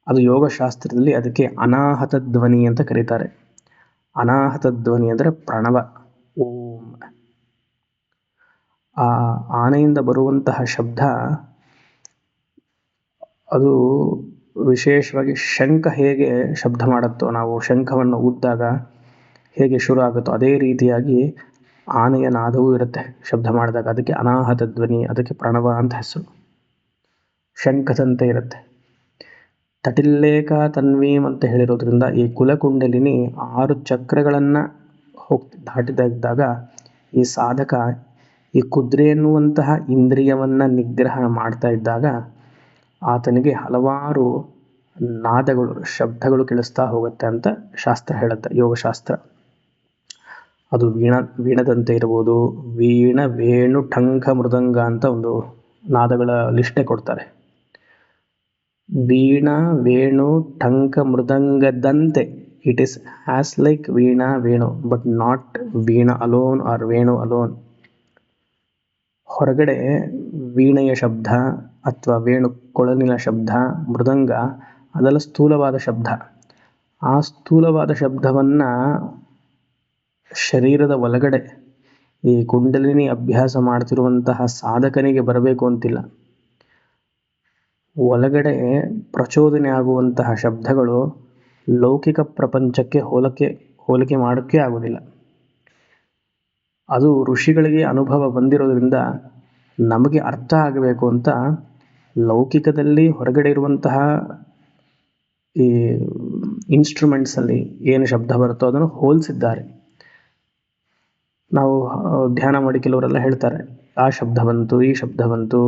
ಅದು ಯೋಗಶಾಸ್ತ್ರದಲ್ಲಿ ಅದಕ್ಕೆ ಅನಾಹತ ಧ್ವನಿ ಅಂತ ಕರೀತಾರೆ. ಅನಾಹತ ಧ್ವನಿ ಅಂದರೆ ಪ್ರಣವ, ಓಂ. ಆ ಆನೆಯಿಂದ ಬರುವಂತಹ ಶಬ್ದ ಅದು ವಿಶೇಷವಾಗಿ ಶಂಖ ಹೇಗೆ ಶಬ್ದ ಮಾಡುತ್ತೋ, ನಾವು ಶಂಖವನ್ನು ಊದ್ದಾಗ ಹೇಗೆ ಶುರು ಆಗುತ್ತೋ ಅದೇ ರೀತಿಯಾಗಿ ಆನೆಯ ನಾದವೂ ಇರುತ್ತೆ ಶಬ್ದ ಮಾಡಿದಾಗ. ಅದಕ್ಕೆ ಅನಾಹತ ಧ್ವನಿ, ಅದಕ್ಕೆ ಪ್ರಣವ ಅಂತ ಹೆಸರು. ಶಂಖದಂತೆ ಇರುತ್ತೆ. ತಟಿಲ್ಲೇಖ ತನ್ವೀಂ ಅಂತ ಹೇಳಿರೋದ್ರಿಂದ ಈ ಕುಲಕುಂಡಲಿನಿ 6 ಚಕ್ರಗಳನ್ನು ದಾಟಿದಾಗ ಈ ಸಾಧಕ ಈ ಕುದುರೆ ಎನ್ನುವಂತಹ ಇಂದ್ರಿಯವನ್ನು ನಿಗ್ರಹ ಮಾಡ್ತಾ ಇದ್ದಾಗ ಆತನಿಗೆ ಹಲವಾರು ನಾದಗಳು, ಶಬ್ದಗಳು ಕೇಳಿಸ್ತಾ ಹೋಗುತ್ತೆ ಅಂತ ಶಾಸ್ತ್ರ ಹೇಳುತ್ತೆ, ಯೋಗಶಾಸ್ತ್ರ. ಅದು ವೀಣದಂತೆ ಇರ್ಬೋದು, ವೀಣ, ವೇಣು, ಠಂಕ, ಮೃದಂಗ ಅಂತ ಒಂದು ನಾದಗಳ ಲಿಸ್ಟೇ ಕೊಡ್ತಾರೆ. ವೀಣ, ವೇಣು, ಠಂಕ, ಮೃದಂಗದಂತೆ. It is as like veena, venu, but not veena alone or venu alone. ಹೊರಗಡೆ ವೀಣೆಯ ಶಬ್ದ ಅಥವಾ ವೇಣು ಕೊಳಲಿನ ಶಬ್ದ, ಮೃದಂಗ ಅದೆಲ್ಲ ಸ್ಥೂಲವಾದ ಶಬ್ದ. ಆ ಸ್ಥೂಲವಾದ ಶಬ್ದವನ್ನು ಶರೀರದ ಒಳಗಡೆ ಈ ಕುಂಡಲಿನಿ ಅಭ್ಯಾಸ ಮಾಡ್ತಿರುವಂತಹ ಸಾಧಕನಿಗೆ ಬರಬೇಕು ಅಂತಿಲ್ಲ. ಒಳಗಡೆ ಪ್ರಚೋದನೆ ಆಗುವಂತಹ ಶಬ್ದಗಳು ಲೌಕಿಕ ಪ್ರಪಂಚಕ್ಕೆ ಹೋಲಿಕೆ ಮಾಡೋಕ್ಕೆ ಆಗೋದಿಲ್ಲ. ಅದು ಋಷಿಗಳಿಗೆ ಅನುಭವ ಬಂದಿರೋದ್ರಿಂದ ನಮಗೆ ಅರ್ಥ ಆಗಬೇಕು ಅಂತ ಲೌಕಿಕದಲ್ಲಿ ಹೊರಗಡೆ ಇರುವಂತಹ ಈ ಇನ್ಸ್ಟ್ರೂಮೆಂಟ್ಸಲ್ಲಿ ಏನು ಶಬ್ದ ಬರುತ್ತೋ ಅದನ್ನು ಹೋಲಿಸಿದ್ದಾರೆ. ನಾವು ಧ್ಯಾನ ಮಾಡಿ ಕೆಲವರೆಲ್ಲ ಹೇಳ್ತಾರೆ, ಆ ಶಬ್ದ ಬಂತು, ಈ ಶಬ್ದ ಬಂತು,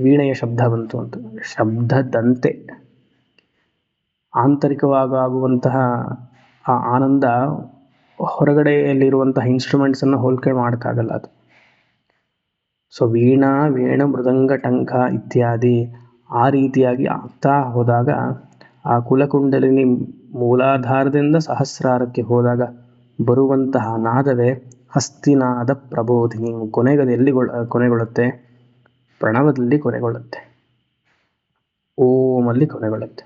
ವೀಣೆಯ ಶಬ್ದ ಬಂತು ಅಂತ. ಶಬ್ದದಂತೆ ಆಂತರಿಕವಾಗುವಂತಹ ಆ ಆನಂದ ಹೊರಗಡೆಯಲ್ಲಿರುವಂತಹ ಇನ್ಸ್ಟ್ರೂಮೆಂಟ್ಸನ್ನು ಹೋಲಿಕೆ ಮಾಡೋಕ್ಕಾಗಲ್ಲ ಅದು. ಸೊ ವೀಣಾ, ವೇಣು, ಮೃದಂಗ, ಟಂಕ ಇತ್ಯಾದಿ ಆ ರೀತಿಯಾಗಿ ಆಗ್ತಾ ಹೋದಾಗ ಆ ಕುಲಕುಂಡಲಿನಿ ಮೂಲಾಧಾರದಿಂದ ಸಹಸ್ರಾರಕ್ಕೆ ಹೋದಾಗ ಬರುವಂತಹ ನಾದವೇ ಹಸ್ತಿನಾದ ಪ್ರಬೋಧಿನಿ. ಎಲ್ಲಿ ಕೊನೆಗೊಳ್ಳುತ್ತೆ? ಪ್ರಣವದಲ್ಲಿ ಕೊನೆಗೊಳ್ಳುತ್ತೆ, ಓಮಲ್ಲಿ ಕೊನೆಗೊಳ್ಳುತ್ತೆ.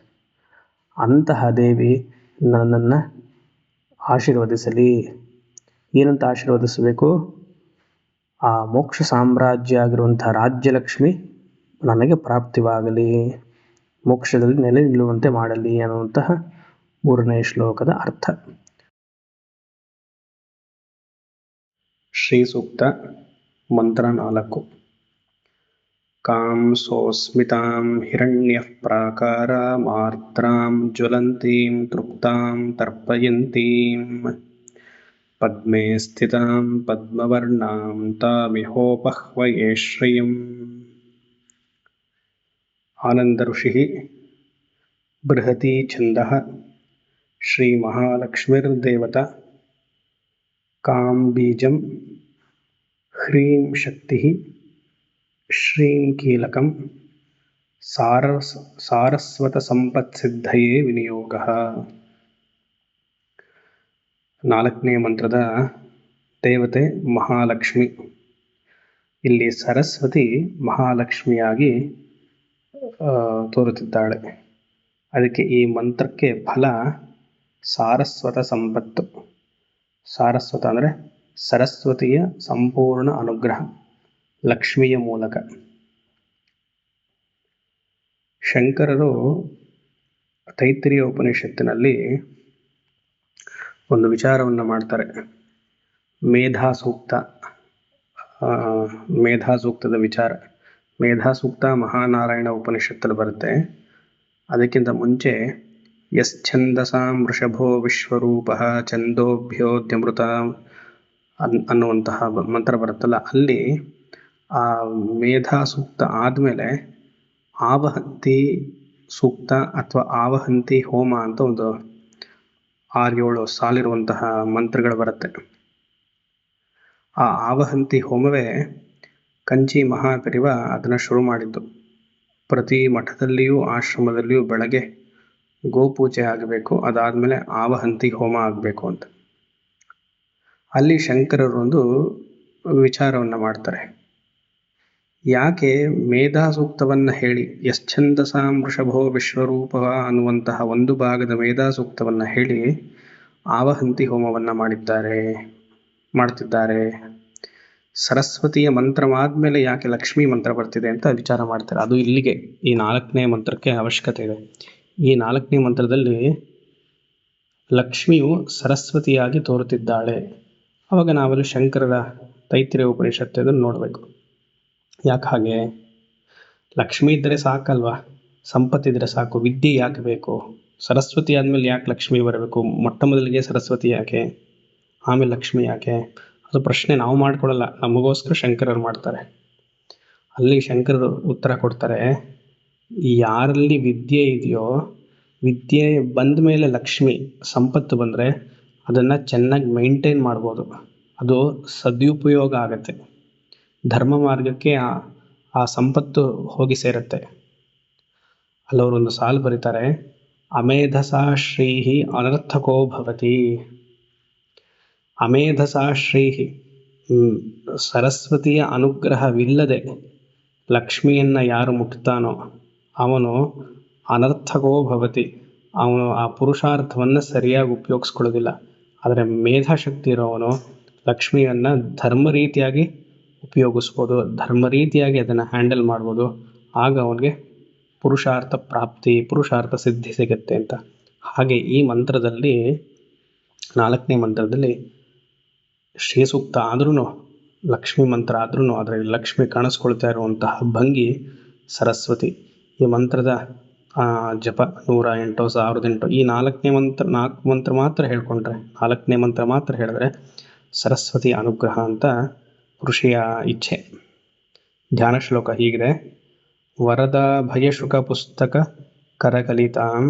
ಅಂತಹ ದೇವಿ ನನ್ನನ್ನು ಆಶೀರ್ವದಿಸಲಿ. ಏನಂತ ಆಶೀರ್ವದಿಸಬೇಕು? ಆ ಮೋಕ್ಷ ಸಾಮ್ರಾಜ್ಯ ಆಗಿರುವಂತಹ ರಾಜ್ಯಲಕ್ಷ್ಮಿ ನನಗೆ ಪ್ರಾಪ್ತಿವಾಗಲಿ, ಮೋಕ್ಷದಲ್ಲಿ ನೆಲೆ ನಿಲ್ಲುವಂತೆ ಮಾಡಲಿ ಅನ್ನುವಂತಹ 3ನೇ ಶ್ಲೋಕದ ಅರ್ಥ. ಶ್ರೀ ಸೂಕ್ತ ಮಂತ್ರ 4. ಕಾಂಸೋಸ್ಮಿತಾಂ ಹಿರಣ್ಯಃ ಪ್ರಾಕಾರಾಮಾರ್ದ್ರಾಂ ಜ್ವಲಂತೀಂ ತೃಪ್ತಾಂ ತರ್ಪಯಂತೀಂ ಪದ್ಮೇ ಸ್ಥಿತಾಂ ಪದ್ಮವರ್ಣಾಂ ತಾಮಿಹೋಪಹ್ವಯೇ ಶ್ರಿಯಂ. ಆನಂದ ಋಷಿಃ ಬೃಹತಿ ಛಂದಃ ಶ್ರೀ ಮಹಾಲಕ್ಷ್ಮೀರ್ದೇವತಾ ಕಾಂ ಬೀಜಂ ಹ್ರೀಂ ಶಕ್ತಿಃ ಶ್ರೀಂ ಕೀಲಕಂ ಸಾರಸ್ವತ ಸಂಪತ್ಸಿದ್ಧಯೇ ವಿನಿಯೋಗಃ. 4ನೇ ಮಂತ್ರದ ದೇವತೆ ಮಹಾಲಕ್ಷ್ಮಿ. ಇಲ್ಲಿ ಸರಸ್ವತಿ ಮಹಾಲಕ್ಷ್ಮಿಯಾಗಿ ತೋರುತ್ತಿದ್ದಾಳೆ. ಅದಕ್ಕೆ ಈ ಮಂತ್ರಕ್ಕೆ ಫಲ ಸಾರಸ್ವತ ಸಂಪತ್ತು. ಸಾರಸ್ವತ ಅಂದರೆ ಸರಸ್ವತಿಯ ಸಂಪೂರ್ಣ ಅನುಗ್ರಹ ಲಕ್ಷ್ಮಿಯ ಮೂಲಕ. ಶಂಕರರು ತೈತ್ತಿರೀಯ ಉಪನಿಷತ್ತಿನಲ್ಲಿ ಒಂದು ವಿಚಾರವನ್ನು ಮಾಡ್ತಾರೆ. ಮೇಧಾಸೂಕ್ತದ ವಿಚಾರ. ಮೇಧಾಸೂಕ್ತ ಮಹಾನಾರಾಯಣ ಉಪನಿಷತ್ತಲ್ಲಿ ಬರುತ್ತೆ. ಅದಕ್ಕಿಂತ ಮುಂಚೆ ಯಶ್ಚಂದಸಾಂ ವೃಷಭೋ ವಿಶ್ವರೂಪಃ ಛಂದೋಭ್ಯೋದ್ಯಮೃತ ಅನ್ನುವಂತಹ ಮಂತ್ರ ಬರುತ್ತಲ್ಲ, ಅಲ್ಲಿ ಆ ಮೇಧಾಸೂಕ್ತ ಆದಮೇಲೆ ಆವಹಂತಿ ಸೂಕ್ತ ಅಥವಾ ಆವಹಂತಿ ಹೋಮ ಅಂತ ಒಂದು 6-7 ಸಾಲಿರುವಂತಹ ಮಂತ್ರಗಳು ಬರುತ್ತೆ. ಆ ಆವಹಂತಿ ಹೋಮವೇ ಕಂಚಿ ಮಹಾಪರಿವ ಅದನ್ನು ಶುರು ಮಾಡಿದ್ದು. ಪ್ರತಿ ಮಠದಲ್ಲಿಯೂ ಆಶ್ರಮದಲ್ಲಿಯೂ ಬೆಳಗ್ಗೆ ಗೋಪೂಜೆ ಆಗಬೇಕು, ಅದಾದಮೇಲೆ ಆವಹಂತಿ ಹೋಮ ಆಗಬೇಕು ಅಂತ. ಅಲ್ಲಿ ಶಂಕರರು ಒಂದು ವಿಚಾರವನ್ನು ಮಾಡ್ತಾರೆ. ಯಾಕೆ ಮೇಧಾಸೂಕ್ತವನ್ನು ಹೇಳಿ ಯಶ್ಚಂದಸಾಂ ವೃಷಭೋ ವಿಶ್ವರೂಪ ಅನ್ನುವಂತಹ ಒಂದು ಭಾಗದ ಮೇಧಾಸೂಕ್ತವನ್ನು ಹೇಳಿ ಆವಹಂತಿ ಹೋಮವನ್ನು ಮಾಡ್ತಿದ್ದಾರೆ? ಸರಸ್ವತಿಯ ಮಂತ್ರವಾದ್ಮೇಲೆ ಯಾಕೆ ಲಕ್ಷ್ಮೀ ಮಂತ್ರ ಬರ್ತಿದೆ ಅಂತ ವಿಚಾರ ಮಾಡ್ತಾರೆ. ಅದು ಇಲ್ಲಿಗೆ ಈ 4ನೇ ಮಂತ್ರಕ್ಕೆ ಅವಶ್ಯಕತೆ ಇದೆ. ಈ 4ನೇ ಮಂತ್ರದಲ್ಲಿ ಲಕ್ಷ್ಮಿಯು ಸರಸ್ವತಿಯಾಗಿ ತೋರುತ್ತಿದ್ದಾಳೆ. ಅವಾಗ ನಾವೆಲ್ಲ ಶಂಕರರ ತೈತ್ತಿರೀಯ ಉಪನಿಷತ್ತು ನೋಡಬೇಕು. ಯಾಕೆ ಹಾಗೆ? ಲಕ್ಷ್ಮಿ ಇದ್ದರೆ ಸಾಕಲ್ವಾ? ಸಂಪತ್ತಿದ್ರೆ ಸಾಕು, ವಿದ್ಯೆ ಯಾಕೆ ಬೇಕು? ಸರಸ್ವತಿ ಆದಮೇಲೆ ಯಾಕೆ ಲಕ್ಷ್ಮಿ ಬರಬೇಕು? ಮೊಟ್ಟ ಮೊದಲಿಗೆ ಸರಸ್ವತಿ ಯಾಕೆ, ಆಮೇಲೆ ಲಕ್ಷ್ಮಿ ಯಾಕೆ? ಅದು ಪ್ರಶ್ನೆ ನಾವು ಮಾಡ್ಕೊಳ್ಳಲ್ಲ, ನಮಗೋಸ್ಕರ ಶಂಕರರು ಮಾಡ್ತಾರೆ. ಅಲ್ಲಿ ಶಂಕರರು ಉತ್ತರ ಕೊಡ್ತಾರೆ. ಯಾರಲ್ಲಿ ವಿದ್ಯೆ ಇದೆಯೋ, ವಿದ್ಯೆ ಬಂದ ಮೇಲೆ ಲಕ್ಷ್ಮಿ ಸಂಪತ್ತು ಬಂದರೆ ಅದನ್ನು ಚೆನ್ನಾಗಿ ಮೇಂಟೈನ್ ಮಾಡ್ಬೋದು, ಅದು ಸದುಪಯೋಗ ಆಗುತ್ತೆ. ಧರ್ಮ ಮಾರ್ಗಕ್ಕೆ ಆ ಸಂಪತ್ತು ಹೋಗಿ ಸೇರುತ್ತೆ. ಅಲ್ಲವರೊಂದು ಸಾಲು ಬರೀತಾರೆ, ಅಮೇಧಸಾ ಶ್ರೀಹಿ ಅನರ್ಥಕೋ ಭವತಿ. ಅಮೇಧಸಾ ಶ್ರೀಹಿ, ಸರಸ್ವತಿಯ ಅನುಗ್ರಹವಿಲ್ಲದೆ ಲಕ್ಷ್ಮಿಯನ್ನು ಯಾರು ಮುಟ್ತಾನೋ ಅವನು ಅನರ್ಥಕೋ ಭವತಿ. ಅವನು ಆ ಪುರುಷಾರ್ಥವನ್ನು ಸರಿಯಾಗಿ ಉಪಯೋಗಿಸ್ಕೊಳ್ಳೋದಿಲ್ಲ. ಆದರೆ ಮೇಧಾಶಕ್ತಿ ಇರೋವನು ಲಕ್ಷ್ಮಿಯನ್ನು ಧರ್ಮ ರೀತಿಯಾಗಿ ಉಪಯೋಗಿಸ್ಬೋದು, ಧರ್ಮ ರೀತಿಯಾಗಿ ಅದನ್ನು ಹ್ಯಾಂಡಲ್ ಮಾಡ್ಬೋದು. ಆಗ ಅವನಿಗೆ ಪುರುಷಾರ್ಥ ಪ್ರಾಪ್ತಿ, ಪುರುಷಾರ್ಥ ಸಿದ್ಧಿ ಸಿಗುತ್ತೆ ಅಂತ. ಹಾಗೆ ಈ ಮಂತ್ರದಲ್ಲಿ 4ನೇ ಮಂತ್ರದಲ್ಲಿ ಶ್ರೀ ಸೂಕ್ತ ಆದ್ರೂ ಲಕ್ಷ್ಮೀ ಮಂತ್ರ ಆದ್ರೂ ಅದರಲ್ಲಿ ಲಕ್ಷ್ಮಿ ಕಾಣಿಸ್ಕೊಳ್ತಾ ಇರುವಂತಹ ಭಂಗಿ ಸರಸ್ವತಿ. ಈ ಮಂತ್ರದ ಜಪ 108 1008 ಈ ನಾಲ್ಕು ಮಂತ್ರ ಮಾತ್ರ ಹೇಳ್ಕೊಂಡ್ರೆ, 4ನೇ ಮಂತ್ರ ಮಾತ್ರ ಹೇಳಿದ್ರೆ ಸರಸ್ವತಿ ಅನುಗ್ರಹ ಅಂತ ಋಷಿಯ ಇಚ್ಛೆ. ಧ್ಯಾನ ಶ್ಲೋಕ ಹೀಗಿದೆ: ವರದ ಭಯಶುಕ ಪುಸ್ತಕ ಕರಕಲಿತಾಂ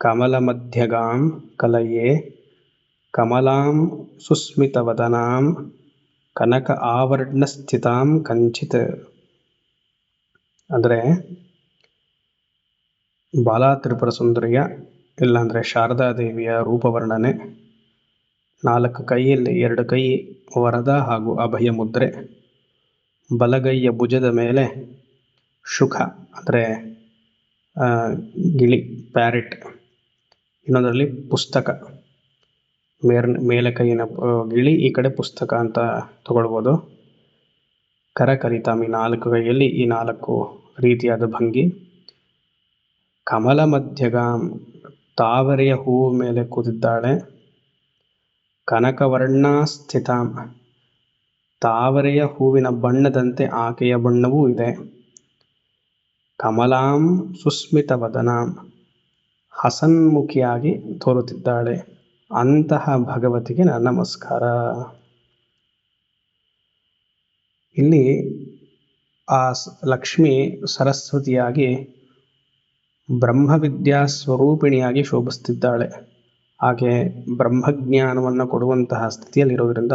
ಕಮಲಮಧ್ಯಗಾಂ ಕಲಯೇ ಕಮಲಾಂ ಸುಸ್ಮಿತವದನಾಂ ಕನಕ ಆವರ್ಣಸ್ಥಿತಾಂ ಕಂಚಿತ್. ಅಂದರೆ ಬಾಲಾ ತ್ರಿಪುರ ಸುಂದರಿಯ ಇಲ್ಲಾಂದರೆ ಶಾರದಾದೇವಿಯ ರೂಪವರ್ಣನೆ, 4 ಕೈಯಲ್ಲಿ 2 ಕೈ ವರದ ಹಾಗೂ ಅಭಯ ಮುದ್ರೆ, ಬಲಗೈಯ ಭುಜದ ಮೇಲೆ ಶುಕ ಅಂದರೆ ಗಿಳಿ ಪ್ಯಾರೆಟ್, ಇನ್ನೊಂದರಲ್ಲಿ ಪುಸ್ತಕ, ಮೇಲೆ ಕೈಯಿನ ಗಿಳಿ, ಈ ಕಡೆ ಪುಸ್ತಕ ಅಂತ ತಗೊಳ್ಬೋದು. ಕರಕಲಿತಾಂ ಈ 4 ಕೈಯಲ್ಲಿ ಈ 4 ರೀತಿಯಾದ ಭಂಗಿ. ಕಮಲ ಮಧ್ಯಗಾಂ ತಾವರೆಯ ಹೂವು ಮೇಲೆ ಕೂತಿದ್ದಾಳೆ. ಕನಕವರ್ಣ ಸ್ಥಿತಾಂ ತಾವರೆಯ ಹೂವಿನ ಬಣ್ಣದಂತೆ ಆಕೆಯ ಬಣ್ಣವೂ ಇದೆ. ಕಮಲಾಂ ಸುಸ್ಮಿತ ವದನಾಂ ಹಸನ್ಮುಖಿಯಾಗಿ ತೋರುತ್ತಿದ್ದಾಳೆ. ಅಂತಹ ಭಗವತಿಗೆ ನನ್ನ ನಮಸ್ಕಾರ. ಇಲ್ಲಿ ಆ ಲಕ್ಷ್ಮಿ ಸರಸ್ವತಿಯಾಗಿ ಬ್ರಹ್ಮವಿದ್ಯಾ ಸ್ವರೂಪಿಣಿಯಾಗಿ ಶೋಭಿಸ್ತಿದ್ದಾಳೆ. ಆಕೆ ಬ್ರಹ್ಮಜ್ಞಾನವನ್ನು ಕೊಡುವಂತಹ ಸ್ಥಿತಿಯಲ್ಲಿರೋದ್ರಿಂದ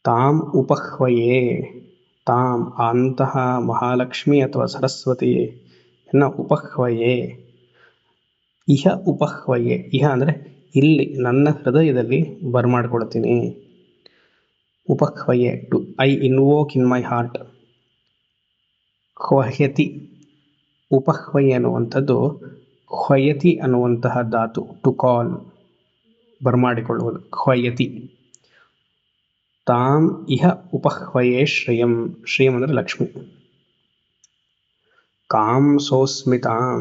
ತಾಂ ಉಪಹ್ವಯೇ, ತಾಂ ಅಂತಹ ಮಹಾಲಕ್ಷ್ಮಿ ಅಥವಾ ಸರಸ್ವತಿಯನ್ನು ಉಪಹ್ವಯೇ, ಇಹ ಉಪಹ್ವಯೇ, ಇಹ ಅಂದರೆ ಇಲ್ಲಿ ನನ್ನ ಹೃದಯದಲ್ಲಿ ಬರಮಾಡ್ಕೊಳ್ತೀನಿ. ಉಪಹ್ವಯೇ to I invoke in my heart. ಹ್ವಯತಿ ಉಪಹ್ವಯೆ ಅನ್ನುವಂಥದ್ದು ಹ್ವಯತಿ ಅನ್ನುವಂತಹ ಧಾತು, ಟು ಕಾಲ್ ಬರಮಾಡಿಕೊಳ್ಳುವುದು, ಹ್ವಯತಿ. ತಾಂ ಇಹ ಉಪಹ್ವಯೇ ಶ್ರಿಯಂ, ಶ್ರಿಯಂ ಅಂದರೆ ಲಕ್ಷ್ಮಿ. ಕಾಂ ಸೋಸ್ಮಿತಾಂ,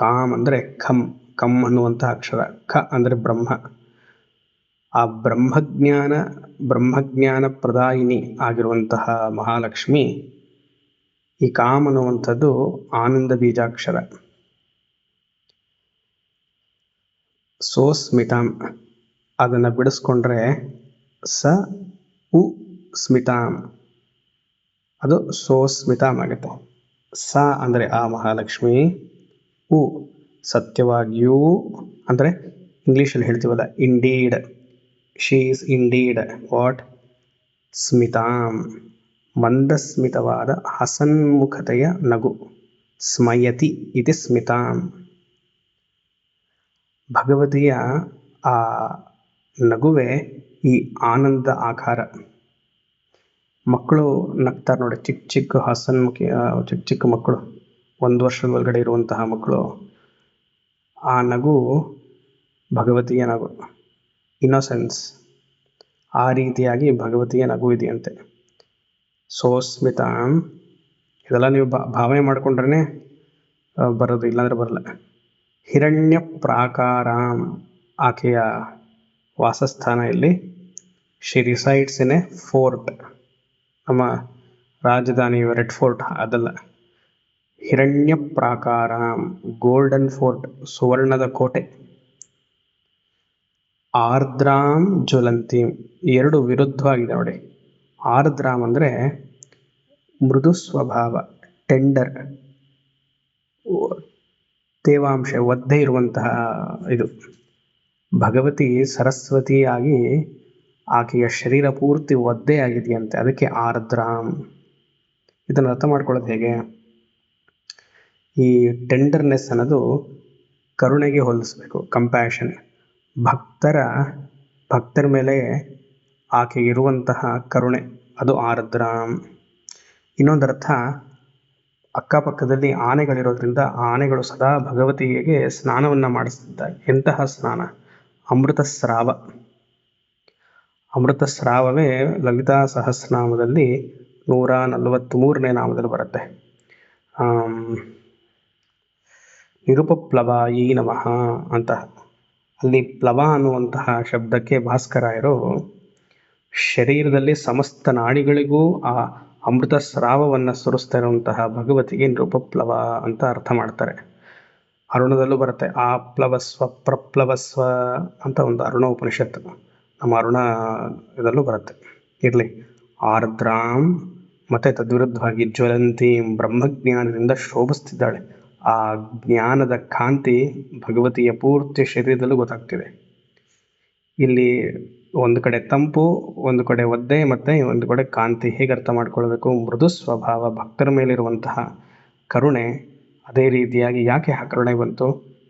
ಕಾಂ ಅಂದರೆ ಖಂ, ಕಂ ಅನ್ನುವಂತಹ ಅಕ್ಷರ, ಖ ಅಂದರೆ ಬ್ರಹ್ಮ. ಆ ಬ್ರಹ್ಮಜ್ಞಾನ ಪ್ರದಾಯಿನಿ ಆಗಿರುವಂತಹ ಮಹಾಲಕ್ಷ್ಮಿ, ಈ ಕಾಮ್ ಅನ್ನುವಂಥದ್ದು ಆನಂದ ಬೀಜಾಕ್ಷರ. ಸೋಸ್ಮಿತಾಂ ಅದನ್ನು ಬಿಡಿಸ್ಕೊಂಡ್ರೆ ಸ ಉ ಸ್ಮಿತಾಂ, ಅದು ಸೋಸ್ಮಿತಾಂ ಆಗುತ್ತೆ. ಸ ಅಂದರೆ ಆ ಮಹಾಲಕ್ಷ್ಮಿ, ಉ ಸತ್ಯವಾಗಿಯೂ, ಅಂದರೆ ಇಂಗ್ಲೀಷಲ್ಲಿ ಹೇಳ್ತೀವಲ್ಲ indeed, she is indeed what, ಸ್ಮಿತಾಂ ಮಂದಸ್ಮಿತವಾದ ಹಸನ್ಮುಖತೆಯ ನಗು, ಸ್ಮಯತಿ ಇತಿ ಸ್ಮಿತಾಂ. ಭಗವತಿಯ ಆ ನಗುವೆ ಈ ಆನಂದ ಆಕಾರ. ಮಕ್ಕಳು ನಗ್ತಾರೆ ನೋಡಿ, ಚಿಕ್ಕ ಹಸನ್ಮುಖಿ ಚಿಕ್ಕ ಮಕ್ಕಳು, 1 ವರ್ಷದ ಒಳಗಡೆ ಇರುವಂತಹ ಮಕ್ಕಳು, ಆ ನಗು ಭಗವತಿಯ ನಗು, ಇನ್ನೋಸೆನ್ಸ್. ಆ ರೀತಿಯಾಗಿ ಭಗವತಿಯ ನಗು ಇದೆಯಂತೆ. ಸೋಸ್ಮಿತಾಂ, ಇದೆಲ್ಲ ನೀವು ಭಾವನೆ ಮಾಡಿಕೊಂಡ್ರೆ ಬರೋದು, ಇಲ್ಲಾಂದರೆ ಬರಲ್ಲ. ಹಿರಣ್ಯ ಪ್ರಾಕಾರಾಂ, ಆಕೆಯ ವಾಸಸ್ಥಾನ ಇಲ್ಲಿ. She resides in a fort, ನಮ್ಮ ರಾಜಧಾನಿ ರೆಡ್ ಫೋರ್ಟ್ ಅದಲ್ಲ, ಹಿರಣ್ಯ ಪ್ರಾಕಾರಾಂ ಗೋಲ್ಡನ್ ಫೋರ್ಟ್, ಸುವರ್ಣದ ಕೋಟೆ. ಆರ್ದ್ರಾಂ ಜ್ವಲಂತೀಂ, 2 ವಿರುದ್ಧವಾಗಿದೆ ನೋಡಿ. ಆರ್ದ್ರಾಂ ಅಂದರೆ ಮೃದು ಸ್ವಭಾವ, ಟೆಂಡರ್, ತೇವಾಂಶ, ಒದ್ದೆ ಇರುವಂತಹ ಇದು. ಭಗವತಿ ಸರಸ್ವತಿಯಾಗಿ ಆಕೆಯ ಶರೀರ ಪೂರ್ತಿ ಒದ್ದೆ ಆಗಿದೆಯಂತೆ, ಅದಕ್ಕೆ ಆರ್ದ್ರಾಂ. ಇದನ್ನು ಅರ್ಥ ಮಾಡ್ಕೊಳ್ಳೋದು ಹೇಗೆ? ಈ ಟೆಂಡರ್ನೆಸ್ ಅನ್ನೋದು ಕರುಣೆಗೆ ಹೋಲಿಸ್ಬೇಕು, ಕಂಪ್ಯಾಷನ್. ಭಕ್ತರ ಮೇಲೆ ಆಕೆಗೆ ಇರುವಂತಹ ಕರುಣೆ, ಅದು ಆರ್ದ್ರಾಂ. ಇನ್ನೊಂದರ್ಥ, ಅಕ್ಕಪಕ್ಕದಲ್ಲಿ ಆನೆಗಳಿರೋದ್ರಿಂದ ಆನೆಗಳು ಸದಾ ಭಗವತಿಗೆ ಸ್ನಾನವನ್ನು ಮಾಡಿಸ್ತಿದ್ದಾರೆ. ಎಂತಹ ಸ್ನಾನ? ಅಮೃತ ಸ್ರಾವ. ಅಮೃತ ಸ್ರಾವವೇ ಲಲಿತಾ ಸಹಸ್ರನಾಮದಲ್ಲಿ 143ನೇ ನಾಮದಲ್ಲಿ ಬರುತ್ತೆ. ನಿರುಪಪ್ಲವಾಯಿ ನಮಃ ಅಂತ. ಅಲ್ಲಿ ಪ್ಲವ ಅನ್ನುವಂತಹ ಶಬ್ದಕ್ಕೆ ಭಾಸ್ಕರಾಯರು ಶರೀರದಲ್ಲಿ ಸಮಸ್ತ ನಾಡಿಗಳಿಗೂ ಆ ಅಮೃತ ಸ್ರಾವವನ್ನು ಸುರಿಸ್ತಾ ಇರುವಂತಹ ಭಗವತಿಗೆ ನೃಪಪ್ಲವ ಅಂತ ಅರ್ಥ ಮಾಡ್ತಾರೆ. ಅರುಣದಲ್ಲೂ ಬರುತ್ತೆ ಆಪ್ಲವಸ್ವ ಪ್ರಪ್ಲವಸ್ವ ಅಂತ ಒಂದು ಅರುಣ ಉಪನಿಷತ್ತು, ನಮ್ಮ ಅರುಣ ಇದಲ್ಲೂ ಬರುತ್ತೆ. ಇರಲಿ, ಆರ್ದ್ರಾಂ ಮತ್ತು ತದ್ವಿರುದ್ಧವಾಗಿ ಜ್ವಲಂತಿ ಬ್ರಹ್ಮಜ್ಞಾನದಿಂದ ಶೋಭಿಸ್ತಿದ್ದಾಳೆ. ಆ ಜ್ಞಾನದ ಕಾಂತಿ ಭಗವತಿಯ ಪೂರ್ತಿ ಶರೀರದಲ್ಲೂ ಗೊತ್ತಾಗ್ತಿದೆ. ಇಲ್ಲಿ ಒಂದು ಕಡೆ ತಂಪು, ಒಂದು ಕಡೆ ಒದ್ದೆ, ಮತ್ತು ಒಂದು ಕಡೆ ಕಾಂತಿ. ಹೇಗೆ ಅರ್ಥ ಮಾಡ್ಕೊಳ್ಬೇಕು? ಮೃದು ಸ್ವಭಾವ, ಭಕ್ತರ ಮೇಲಿರುವಂತಹ ಕರುಣೆ. ಅದೇ ರೀತಿಯಾಗಿ ಯಾಕೆ ಆ ಕರುಣೆ ಬಂತು?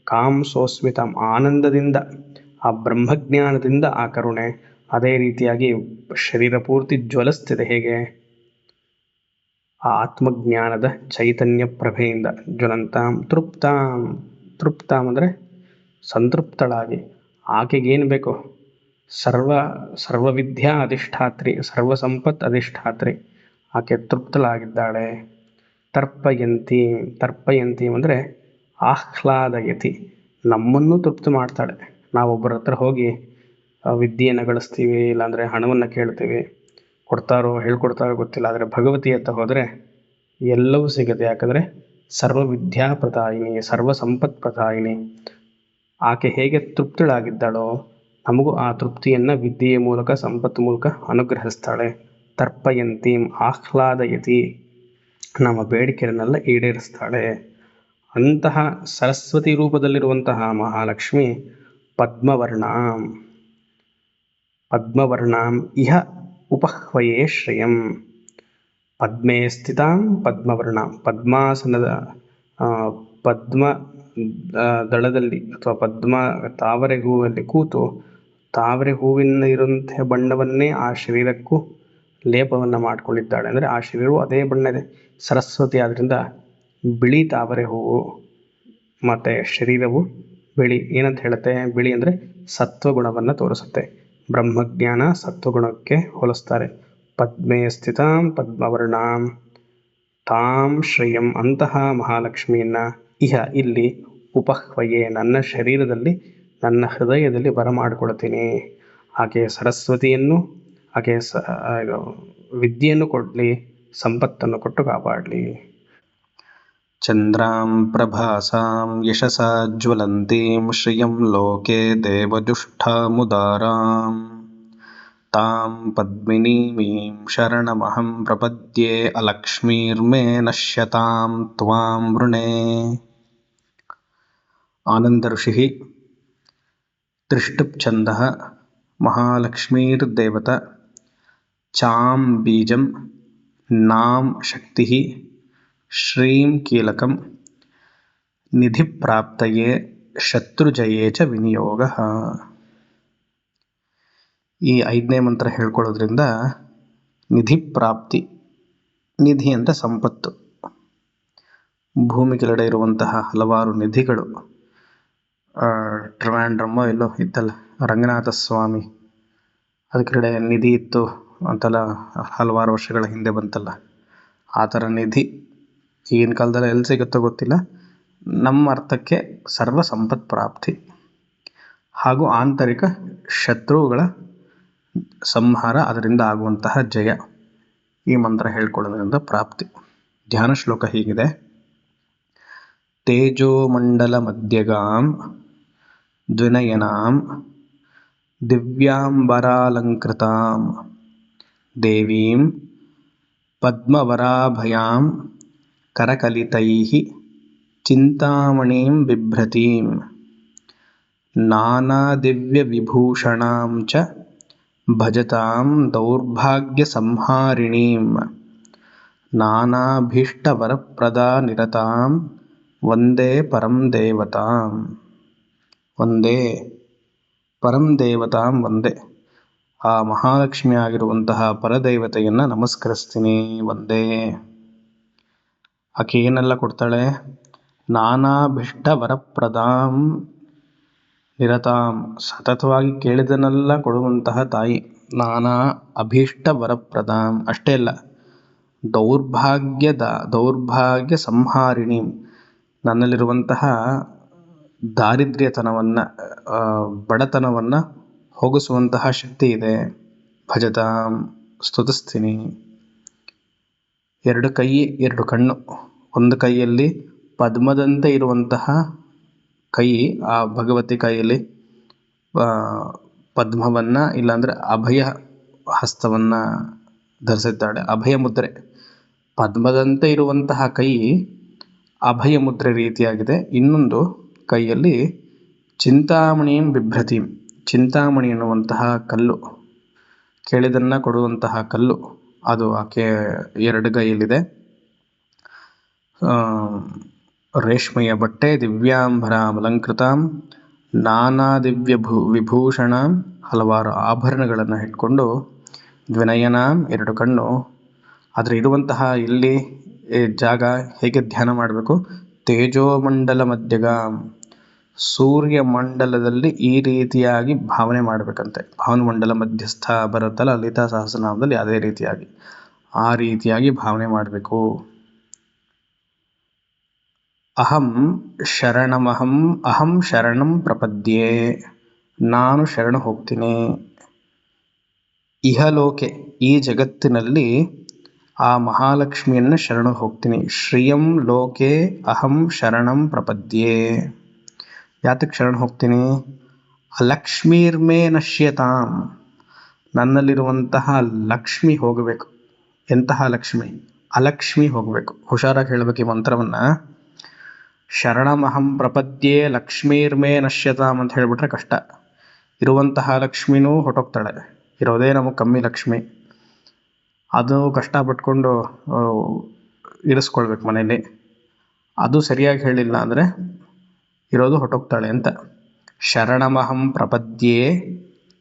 ಕಾಂಸೋಸ್ಮಿತಂ, ಆನಂದದಿಂದ, ಆ ಬ್ರಹ್ಮಜ್ಞಾನದಿಂದ ಆ ಕರುಣೆ. ಅದೇ ರೀತಿಯಾಗಿ ಶರೀರ ಪೂರ್ತಿ ಜ್ವಲಿಸ್ತಿದೆ. ಹೇಗೆ? ಆ ಆತ್ಮಜ್ಞಾನದ ಚೈತನ್ಯ ಪ್ರಭೆಯಿಂದ. ಜ್ವಲಂತಾಂ ತೃಪ್ತಾಂ, ತೃಪ್ತಾಂ ಅಂದರೆ ಸಂತೃಪ್ತಳಾಗಿ. ಆಕೆಗೇನು ಬೇಕು? ಸರ್ವವಿದ್ಯಾ ಅಧಿಷ್ಠಾತ್ರಿ, ಸರ್ವ ಸಂಪತ್ ಅಧಿಷ್ಠಾತ್ರಿ. ಆಕೆ ತೃಪ್ತಳಾಗಿದ್ದಾಳೆ. ತರ್ಪಯಂತಿ, ತರ್ಪಯಂತಿ ಅಂದರೆ ಆಹ್ಲಾದಯತಿ, ನಮ್ಮನ್ನು ತೃಪ್ತಿ ಮಾಡ್ತಾಳೆ. ನಾವೊಬ್ಬರ ಹತ್ರ ಹೋಗಿ ವಿದ್ಯೆಯನ್ನು ಗಳಿಸ್ತೀವಿ, ಇಲ್ಲಾಂದರೆ ಹಣವನ್ನು ಕೇಳ್ತೀವಿ, ಕೊಡ್ತಾರೋ ಹೇಳ್ಕೊಡ್ತಾರೋ ಗೊತ್ತಿಲ್ಲ. ಆದರೆ ಭಗವತಿ ಹತ್ರ ಹೋದರೆ ಎಲ್ಲವೂ ಸಿಗುತ್ತೆ. ಯಾಕಂದರೆ ಸರ್ವವಿದ್ಯಾಪ್ರದಾಯಿನಿ, ಸರ್ವ ಸಂಪತ್ ಪ್ರದಾಯಿನಿ. ಆಕೆ ಹೇಗೆ ತೃಪ್ತಳಾಗಿದ್ದಾಳೋ ನಮಗೂ ಆ ತೃಪ್ತಿಯನ್ನು ವಿದ್ಯೆಯ ಮೂಲಕ, ಸಂಪತ್ತು ಮೂಲಕ ಅನುಗ್ರಹಿಸ್ತಾಳೆ. ತರ್ಪಯಂತಿ ಆಹ್ಲಾದಯತಿ, ನಮ್ಮ ಬೇಡಿಕೆಯನ್ನೆಲ್ಲ ಈಡೇರಿಸ್ತಾಳೆ. ಅಂತಹ ಸರಸ್ವತಿ ರೂಪದಲ್ಲಿರುವಂತಹ ಮಹಾಲಕ್ಷ್ಮಿ ಪದ್ಮವರ್ಣಾಂ, ಪದ್ಮವರ್ಣಾಂ ಇಹ ಉಪಹ್ವಯೇ ಶ್ರಿಯಂ. ಪದ್ಮೇ ಸ್ಥಿತಾಂ ಪದ್ಮವರ್ಣಾಂ, ಪದ್ಮಾಸನದ ಪದ್ಮ ದಳದಲ್ಲಿ ಅಥವಾ ಪದ್ಮ ತಾವರೆ ಹೂವಲ್ಲಿ ಕೂತು ತಾವರೆ ಹೂವಿನ ಇರುವಂತಹ ಬಣ್ಣವನ್ನೇ ಆ ಶರೀರಕ್ಕೂ ಲೇಪವನ್ನು ಮಾಡಿಕೊಂಡಿದ್ದಾಳೆ. ಅಂದರೆ ಆ ಶರೀರವು ಅದೇ ಬಣ್ಣದೆ. ಸರಸ್ವತಿ ಆದ್ದರಿಂದ ಬಿಳಿ ತಾವರೆ ಹೂವು ಮತ್ತು ಶರೀರವು ಬಿಳಿ. ಏನಂತ ಹೇಳುತ್ತೆ? ಬಿಳಿ ಅಂದರೆ ಸತ್ವಗುಣವನ್ನು ತೋರಿಸುತ್ತೆ. ಬ್ರಹ್ಮಜ್ಞಾನ ಸತ್ವಗುಣಕ್ಕೆ ಹೋಲಿಸ್ತಾರೆ. ಪದ್ಮೇ ಸ್ಥಿತಾಂ ಪದ್ಮವರ್ಣಾಂ ತಾಂ ಶ್ರೇಯಂ, ಅಂತಹ ಮಹಾಲಕ್ಷ್ಮಿಯನ್ನು ಇಹ ಇಲ್ಲಿ ಉಪಹ್ವಯೇ, ನನ್ನ ಶರೀರದಲ್ಲಿ, ನನ್ನ ಹೃದಯದಲ್ಲಿ ಬರಮಾಡಿಕೊಳ್ತೀನಿ. ಆಕೆ ಸರಸ್ವತಿಯನ್ನು, ಆಕೆ ವಿದ್ಯೆಯನ್ನು ಕೊಡಲಿ, ಸಂಪತ್ತನ್ನು ಕೊಟ್ಟು ಕಾಪಾಡಲಿ. ಚಂದ್ರಾಂ ಪ್ರಭಾಸಾಂ ಯಶಸಾ ಜ್ವಲಂತೀಂ ಶ್ರಿಯಂ ಲೋಕೆ ದೇವಜುಷ್ಟಾಮುದಾರಾಂ ತಾಂ ಪದ್ಮಿನೀಮೀಂ ಶರಣಮಹಂ ಪ್ರಪದ್ಯೆ ಅಲಕ್ಷ್ಮೀರ್ಮೇ ನಶ್ಯತಾಂ ತ್ವಾಂ ವೃಣೇ. ಆನಂದ ಋಷಿ ತ್ರಿಷ್ಟುಪ್ ಛಂದಃ ಮಹಾಲಕ್ಷ್ಮೀರ್ದೇವತಾ ಚಾಂ ಬೀಜಂ ನಾಂ ಶಕ್ತಿಃ ಶ್ರೀಂ ಕೀಲಕಂ ನಿಧಿಪ್ರಾಪ್ತಯೇ ಶತ್ರುಜಯೇ ಚ ವಿನಿಯೋಗಃ. ಈ 5ನೇ ಮಂತ್ರ ಹೇಳ್ಕೊಳ್ಳೋದ್ರಿಂದ ನಿಧಿ ಪ್ರಾಪ್ತಿ, ನಿಧಿ ಅಂತ ಸಂಪತ್ತು. ಭೂಮಿ ಕೆಳಗಡೆ ಇರುವಂತಹ ಹಲವಾರು ನಿಧಿಗಳು, ಟ್ರಿವಾಂಡ್ರಮ್ಮೋ ಎಲ್ಲೋ ಇತ್ತಲ್ಲ ರಂಗನಾಥ ಸ್ವಾಮಿ, ಅದ್ರ ಕಡೆ ನಿಧಿ ಇತ್ತು ಅಂತೆಲ್ಲ ಹಲವಾರು ವರ್ಷಗಳ ಹಿಂದೆ ಬಂತಲ್ಲ, ಆ ಥರ ನಿಧಿ ಈಗಿನ ಕಾಲದಲ್ಲಿ ಎಲ್ಲಿ ಸಿಗುತ್ತೋ ಗೊತ್ತಿಲ್ಲ. ನಮ್ಮ ಅರ್ಥಕ್ಕೆ ಸರ್ವ ಸಂಪತ್ ಪ್ರಾಪ್ತಿ ಹಾಗೂ ಆಂತರಿಕ ಶತ್ರುಗಳ ಸಂಹಾರ, ಅದರಿಂದ ಆಗುವಂತಹ ಜಯ ಈ ಮಂತ್ರ ಹೇಳ್ಕೊಳ್ಳೋದ್ರಿಂದ ಪ್ರಾಪ್ತಿ. ಧ್ಯಾನ ಶ್ಲೋಕ ಹೀಗಿದೆ: ತೇಜೋಮಂಡಲ ಮಧ್ಯಗಾಂ ದ್ವಿನಯನಾಂ ದಿವ್ಯಾಂಬರಾಲಂಕೃತಾಂ ದೇವೀಂ ಪದ್ಮವರಾಭಯಾಂ ಕರಕಲಿತೈಃ ಚಿಂತಾಮಣಿಂ ಬಿಭ್ರತೀಂ ನಾನಾದಿವ್ಯವಿಭೂಷಣಾಂ ಚ ಭಜತಾಂ ದೌರ್ಭಾಗ್ಯಸಂಹಾರಿಣೀಂ ನಾನಾಭೀಷ್ಟವರಪ್ರದಾ ನಿರತಾಂ ವಂದೇ ಪರಂ ದೇವತಾಂ. ವಂದೇ ಪರಂ ದೇವತಾಂ ವಂದೇ. ಆ ಮಹಾಲಕ್ಷ್ಮಿ ಆಗಿರುವಂತಹ ಪರದೇವತೆಯನ್ನು ನಮಸ್ಕರಿಸ್ತೀನಿ. ವಂದೇ. ಆಕೆ ಏನೆಲ್ಲ ಕೊಡ್ತಾಳೆ? ನಾನಾಭೀಷ್ಟ ವರಪ್ರದಾಂ ನಿರತಾಂ, ಸತತವಾಗಿ ಕೇಳಿದನೆಲ್ಲ ಕೊಡುವಂತಹ ತಾಯಿ. ನಾನಾ ಅಭೀಷ್ಟ ವರಪ್ರದಾಂ ಅಷ್ಟೇ ಅಲ್ಲ, ದೌರ್ಭಾಗ್ಯ ಸಂಹಾರಿಣಿ, ನನ್ನಲ್ಲಿರುವಂತಹ ದಾರಿದ್ರ್ಯತನವನ್ನು, ಬಡತನವನ್ನು ಹೋಗಿಸುವಂತಹ ಶಕ್ತಿ ಇದೆ. ಭಜತಾಂ ಸ್ತುತಿಸ್ತೀನಿ. 2 ಕೈ 2 ಕಣ್ಣು, ಒಂದು ಕೈಯಲ್ಲಿ ಪದ್ಮದಂತೆ ಇರುವಂತಹ ಕೈ, ಆ ಭಗವತಿ ಕೈಯಲ್ಲಿ ಪದ್ಮವನ್ನು ಇಲ್ಲಾಂದರೆ ಅಭಯ ಹಸ್ತವನ್ನು ಧರಿಸಿದ್ದಾಳೆ. ಅಭಯ ಮುದ್ರೆ, ಪದ್ಮದಂತೆ ಇರುವಂತಹ ಕೈ ಅಭಯ ಮುದ್ರೆ ರೀತಿಯಾಗಿದೆ. ಇನ್ನೊಂದು ಕೈಯಲ್ಲಿ ಚಿಂತಾಮಣಿಂ ಬಿಭ್ರತಿಂ, ಚಿಂತಾಮಣಿ ಎನ್ನುವಂತಹ ಕಲ್ಲು, ಕೇಳಿದನ್ನು ಕೊಡುವಂತಹ ಕಲ್ಲು, ಅದು ಆಕೆ 2 ಕೈಯಲ್ಲಿದೆ. ರೇಷ್ಮೆಯ ಬಟ್ಟೆ, ದಿವ್ಯಾಂಬರಾಂ ಅಲಂಕೃತಾಂ, ನಾನಾ ದಿವ್ಯ ವಿಭೂಷಣಾಂ, ಹಲವಾರು ಆಭರಣಗಳನ್ನು ಇಟ್ಕೊಂಡು, ದ್ವಿನಯನಾಂ 2 ಕಣ್ಣು. ಆದರೆ ಇರುವಂತಹ ಇಲ್ಲಿ ಜಾಗ ಹೇಗೆ ಧ್ಯಾನ ಮಾಡಬೇಕು? ತೇಜೋಮಂಡಲ ಮಧ್ಯಗಾಂ, ಸೂರ್ಯಮಂಡಲದಲ್ಲಿ ಈ ರೀತಿಯಾಗಿ ಭಾವನೆ ಮಾಡಬೇಕಂತೆ. ಭಾವನಮಂಡಲ ಮಧ್ಯಸ್ಥ ಬರುತ್ತಲ್ಲ ಲಲಿತಾ ಸಹಸ್ರನಾಮದಲ್ಲಿ, ಅದೇ ರೀತಿಯಾಗಿ ಆ ರೀತಿಯಾಗಿ ಭಾವನೆ ಮಾಡಬೇಕು. ಅಹಂ ಶರಣಂ ಪ್ರಪದ್ಯೆ, ನಾನು ಶರಣ ಹೋಗ್ತೀನಿ. ಇಹಲೋಕೆ, ಈ ಜಗತ್ತಿನಲ್ಲಿ ಆ ಮಹಾಲಕ್ಷ್ಮಿಯನ್ನು ಶರಣ ಹೋಗ್ತೀನಿ. ಶ್ರಿಯಂ ಲೋಕೆ ಅಹಂ ಶರಣಂ ಪ್ರಪದ್ಯೆ, ಯಾತಕ್ಕೆ ಶರಣ ಹೋಗ್ತೀನಿ? ಅಲಕ್ಷ್ಮೀರ್ಮೇ ನಶ್ಯತಾಂ, ನನ್ನಲ್ಲಿರುವಂತಹ ಲಕ್ಷ್ಮಿ ಹೋಗಬೇಕು. ಎಂತಹ ಲಕ್ಷ್ಮಿ? ಅಲಕ್ಷ್ಮಿ ಹೋಗಬೇಕು. ಹುಷಾರಾಗಿ ಹೇಳಬೇಕು ಈ ಮಂತ್ರವನ್ನು. ಶರಣಮಹಂ ಪ್ರಪದ್ಯೆ ಲಕ್ಷ್ಮೀರ್ಮೇ ನಶ್ಯತಾಂ ಅಂತ ಹೇಳಿಬಿಟ್ರೆ ಕಷ್ಟ. ಇರುವಂತಹ ಲಕ್ಷ್ಮಿನೂ ಹೊಟ್ಟೋಗ್ತಾಳೆ, ಇರೋದೇ ನಮಗೆ ಕಮ್ಮಿ ಲಕ್ಷ್ಮಿ, ಅದು ಕಷ್ಟಪಟ್ಕೊಂಡು ಇರಿಸ್ಕೊಳ್ಬೇಕು ಮನೇಲಿ. ಅದು ಸರಿಯಾಗಿ ಹೇಳಿಲ್ಲ ಅಂದರೆ ಇರೋದು ಹೊಟ್ಟೋಗ್ತಾಳೆ ಅಂತ. ಶರಣಮಹಂ ಪ್ರಪದ್ಯೆ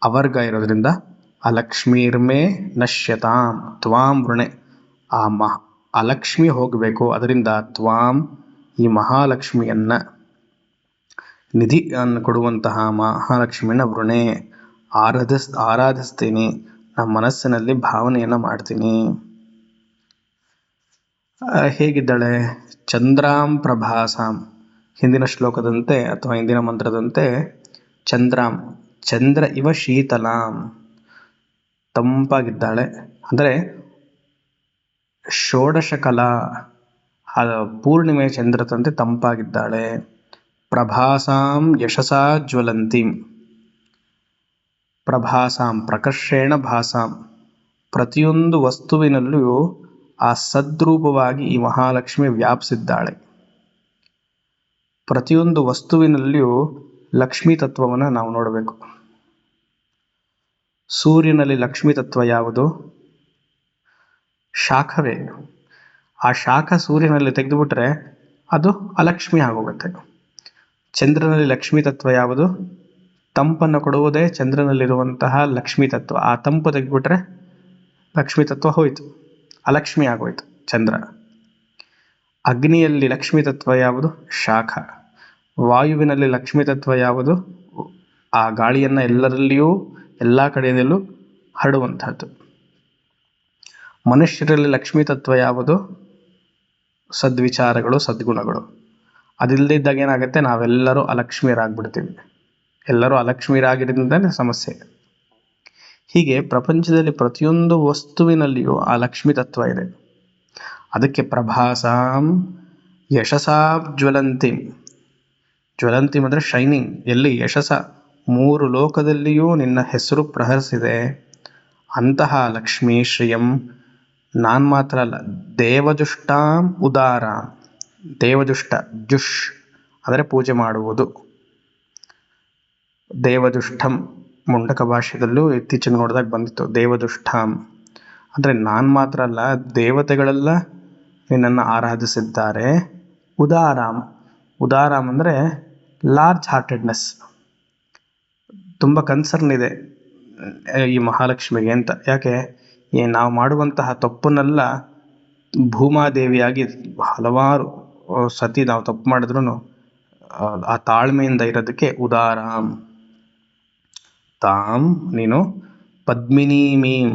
ಅವರ್ಗ ಇರೋದ್ರಿಂದ ಅಲಕ್ಷ್ಮೀರ್ಮೇ ನಶ್ಯತಾಂ ತ್ವಾಂ ವೃಣೆ, ಅಲಕ್ಷ್ಮಿ ಹೋಗಬೇಕು. ಅದರಿಂದ ತ್ವಾಂ, ಈ ಮಹಾಲಕ್ಷ್ಮಿಯನ್ನು, ನಿಧಿಯನ್ನು ಕೊಡುವಂತಹ ಮಹಾಲಕ್ಷ್ಮಿಯನ್ನು ವೃಣೆ ಆರಾಧಿಸ್ತೀನಿ, ನಮ್ಮ ಮನಸ್ಸಿನಲ್ಲಿ ಭಾವನೆಯನ್ನು ಮಾಡ್ತೀನಿ. ಹೇಗಿದ್ದಾಳೆ? ಚಂದ್ರಾಂ ಪ್ರಭಾಸಾಂ, ಹಿಂದಿನ ಶ್ಲೋಕದಂತೆ ಅಥವಾ ಹಿಂದಿನ ಮಂತ್ರದಂತೆ ಚಂದ್ರಾಂ, ಚಂದ್ರ ಇವ ಶೀತಲಾಂ, ತಂಪಾಗಿದ್ದಾಳೆ. ಅಂದರೆ ಷೋಡಶ ಕಲಾ ಪೂರ್ಣಿಮೆ ಚಂದ್ರದಂತೆ ತಂಪಾಗಿದ್ದಾಳೆ. ಪ್ರಭಾಸಾಂ ಯಶಸಾ ಜ್ವಲಂತಿಂ, ಪ್ರಭಾಸಾಂ ಪ್ರಕರ್ಷೇಣ ಭಾಸಾಂ, ಪ್ರತಿಯೊಂದು ವಸ್ತುವಿನಲ್ಲಿಯೂ ಆ ಸದ್ರೂಪವಾಗಿ ಈ ಮಹಾಲಕ್ಷ್ಮಿ ವ್ಯಾಪಿಸಿದ್ದಾಳೆ. ಪ್ರತಿಯೊಂದು ವಸ್ತುವಿನಲ್ಲಿಯೂ ಲಕ್ಷ್ಮೀ ತತ್ವವನ್ನು ನಾವು ನೋಡಬೇಕು. ಸೂರ್ಯನಲ್ಲಿ ಲಕ್ಷ್ಮೀ ತತ್ವ ಯಾವುದು? ಶಾಖವೇ. ಆ ಶಾಖ ಸೂರ್ಯನಲ್ಲಿ ತೆಗೆದುಬಿಟ್ರೆ ಅದು ಅಲಕ್ಷ್ಮಿ ಆಗೋಗುತ್ತೆ. ಚಂದ್ರನಲ್ಲಿ ಲಕ್ಷ್ಮೀ ತತ್ವ ಯಾವುದು? ತಂಪನ್ನು ಕೊಡುವುದೇ ಚಂದ್ರನಲ್ಲಿರುವಂತಹ ಲಕ್ಷ್ಮೀ ತತ್ವ. ಆ ತಂಪು ತೆಗೆದುಬಿಟ್ರೆ ಲಕ್ಷ್ಮೀ ತತ್ವ ಹೋಯಿತು, ಅಲಕ್ಷ್ಮಿ ಆಗೋಯ್ತು ಚಂದ್ರ. ಅಗ್ನಿಯಲ್ಲಿ ಲಕ್ಷ್ಮೀ ತತ್ವ ಯಾವುದು? ಶಾಖ. ವಾಯುವಿನಲ್ಲಿ ಲಕ್ಷ್ಮೀ ತತ್ವ ಯಾವುದು? ಆ ಗಾಳಿಯನ್ನು ಎಲ್ಲರಲ್ಲಿಯೂ ಎಲ್ಲ ಕಡೆಯಲ್ಲೂ ಹರಡುವಂಥದ್ದು. ಮನುಷ್ಯರಲ್ಲಿ ಲಕ್ಷ್ಮೀ ತತ್ವ ಯಾವುದು? ಸದ್ವಿಚಾರಗಳು, ಸದ್ಗುಣಗಳು. ಅದಿಲ್ಲದಿದ್ದಾಗ ಏನಾಗುತ್ತೆ? ನಾವೆಲ್ಲರೂ ಅಲಕ್ಷ್ಮೀಯರಾಗ್ಬಿಡ್ತೀವಿ. ಎಲ್ಲರೂ ಅಲಕ್ಷ್ಮೀಯರಾಗಿರೋದ್ರಿಂದ ಸಮಸ್ಯೆ. ಹೀಗೆ ಪ್ರಪಂಚದಲ್ಲಿ ಪ್ರತಿಯೊಂದು ವಸ್ತುವಿನಲ್ಲಿಯೂ ಆ ಲಕ್ಷ್ಮೀ ತತ್ವ ಇದೆ. ಅದಕ್ಕೆ ಪ್ರಭಾಸಾಂ ಯಶಸಾ ಜ್ವಲಂತಿಂ, ಜ್ವಲಂತಿಂ ಅಂದರೆ ಶೈನಿಂಗ್. ಎಲ್ಲಿ? ಯಶಸ, 3 ಲೋಕದಲ್ಲಿಯೂ ನಿನ್ನ ಹೆಸರು ಪ್ರಹರಿಸಿದೆ. ಅಂತಹ ಲಕ್ಷ್ಮೀ ಶ್ರಿಯಂ, ನಾನು ಮಾತ್ರ ಅಲ್ಲ, ದೇವಜುಷ್ಟಾಂ ಉದಾರಾಂ, ದೇವಜುಷ್ಟ, ಜುಷ್ ಅಂದರೆ ಪೂಜೆ ಮಾಡುವುದು. ದೇವಜುಷ್ಠಂ ಮುಂಡಕ ಭಾಷೆಯಲ್ಲೂ ಇತ್ತೀಚೆಗೆ ನೋಡಿದಾಗ ಬಂದಿತ್ತು ದೇವಜುಷ್ಠಾಂ. ಅಂದರೆ ನಾನು ಮಾತ್ರ ಅಲ್ಲ, ದೇವತೆಗಳೆಲ್ಲ ನಿನ್ನನ್ನು ಆರಾಧಿಸಿದ್ದಾರೆ. ಉದಾರಾಂ, ಉದಾರಾಂ ಅಂದರೆ ಲಾರ್ಜ್ ಹಾರ್ಟೆಡ್ನೆಸ್, ತುಂಬ ಕನ್ಸರ್ನ್ ಇದೆ ಈ ಮಹಾಲಕ್ಷ್ಮಿಗೆ ಅಂತ. ಯಾಕೆ? ನಾವು ಮಾಡುವಂತಹ ತಪ್ಪನ್ನೆಲ್ಲ ಭೂಮಾದೇವಿಯಾಗಿ ಹಲವಾರು ಸತಿ ನಾವು ತಪ್ಪು ಮಾಡಿದ್ರೂ ಆ ತಾಳ್ಮೆಯಿಂದ ಇರೋದಕ್ಕೆ ಉದಾರಾಂ. ತಾಂ, ನೀನು ಪದ್ಮಿನಿ ಮೀಂ,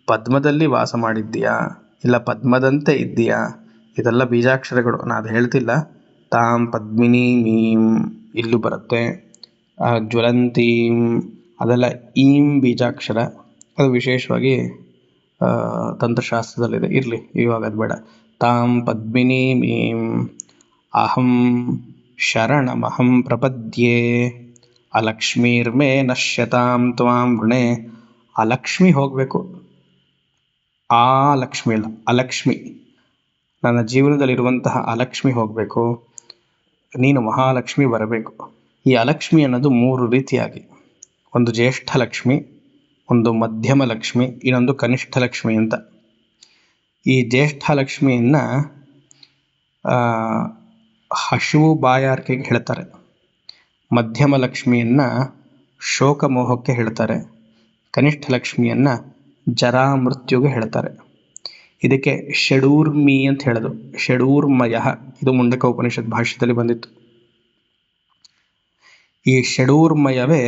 ಪದ್ಮದಲ್ಲಿ ವಾಸ ಮಾಡಿದ್ದೀಯಾ, ಇಲ್ಲ ಪದ್ಮದಂತೆ ಇದ್ದೀಯಾ, ಇದೆಲ್ಲ ಬೀಜಾಕ್ಷರಗಳು, ನಾನು ಅದು ಹೇಳ್ತಿಲ್ಲ. ತಾಂ ಪದ್ಮಿನಿ ಮೀಂ ಇಲ್ಲೂ ಬರುತ್ತೆ. ಜ್ವಲಂತೀಂ ಅದೆಲ್ಲ ಈಂ ಬೀಜಾಕ್ಷರ. ಅದು ವಿಶೇಷವಾಗಿ ತಂತ್ರಶಾಸ್ತ್ರದಲ್ಲಿದೆ. ಇರಲಿ, ಇವಾಗ ಅದು ಬೇಡ. ತಾಂ ಪದ್ಮಿನೀಂ ಅಹಂ ಶರಣಮಹಂ ಪ್ರಪದ್ಯೆ ಅಲಕ್ಷ್ಮೀರ್ಮೇ ನಶ್ಯತಾಂ ತ್ವಾಂ ವೃಣೆ. ಅಲಕ್ಷ್ಮಿ ಹೋಗಬೇಕು, ಆ ಲಕ್ಷ್ಮಿ ಅಲ್ಲ, ಅಲಕ್ಷ್ಮಿ. ನನ್ನ ಜೀವನದಲ್ಲಿರುವಂತಹ ಅಲಕ್ಷ್ಮಿ ಹೋಗಬೇಕು, ನೀನು ಮಹಾಲಕ್ಷ್ಮಿ ಬರಬೇಕು. ಈ ಅಲಕ್ಷ್ಮಿ ಅನ್ನೋದು 3 ರೀತಿಯಾಗಿ, ಒಂದು ಜ್ಯೇಷ್ಠ ಲಕ್ಷ್ಮಿ, ಒಂದು ಮಧ್ಯಮ ಲಕ್ಷ್ಮಿ, ಇನ್ನೊಂದು ಕನಿಷ್ಠ ಲಕ್ಷ್ಮಿ ಅಂತ. ಈ ಜ್ಯೇಷ್ಠ ಲಕ್ಷ್ಮಿಯನ್ನು ಹಸಿವು ಬಾಯಾರಿಕೆಗೆ ಹೇಳ್ತಾರೆ. ಮಧ್ಯಮ ಲಕ್ಷ್ಮಿಯನ್ನು ಶೋಕಮೋಹಕ್ಕೆ ಹೇಳ್ತಾರೆ. ಕನಿಷ್ಠ ಲಕ್ಷ್ಮಿಯನ್ನು ಜರಾ ಮೃತ್ಯುಗೆ ಹೇಳ್ತಾರೆ. ಇದಕ್ಕೆ ಷಡೂರ್ಮಿ ಅಂತ ಹೇಳೋದು. ಷಡೂರ್ಮಯ, ಇದು ಮುಂಡಕ ಉಪನಿಷತ್ ಭಾಷ್ಯದಲ್ಲಿ ಬಂದಿತ್ತು. ಈ ಷಡೂರ್ಮಯವೇ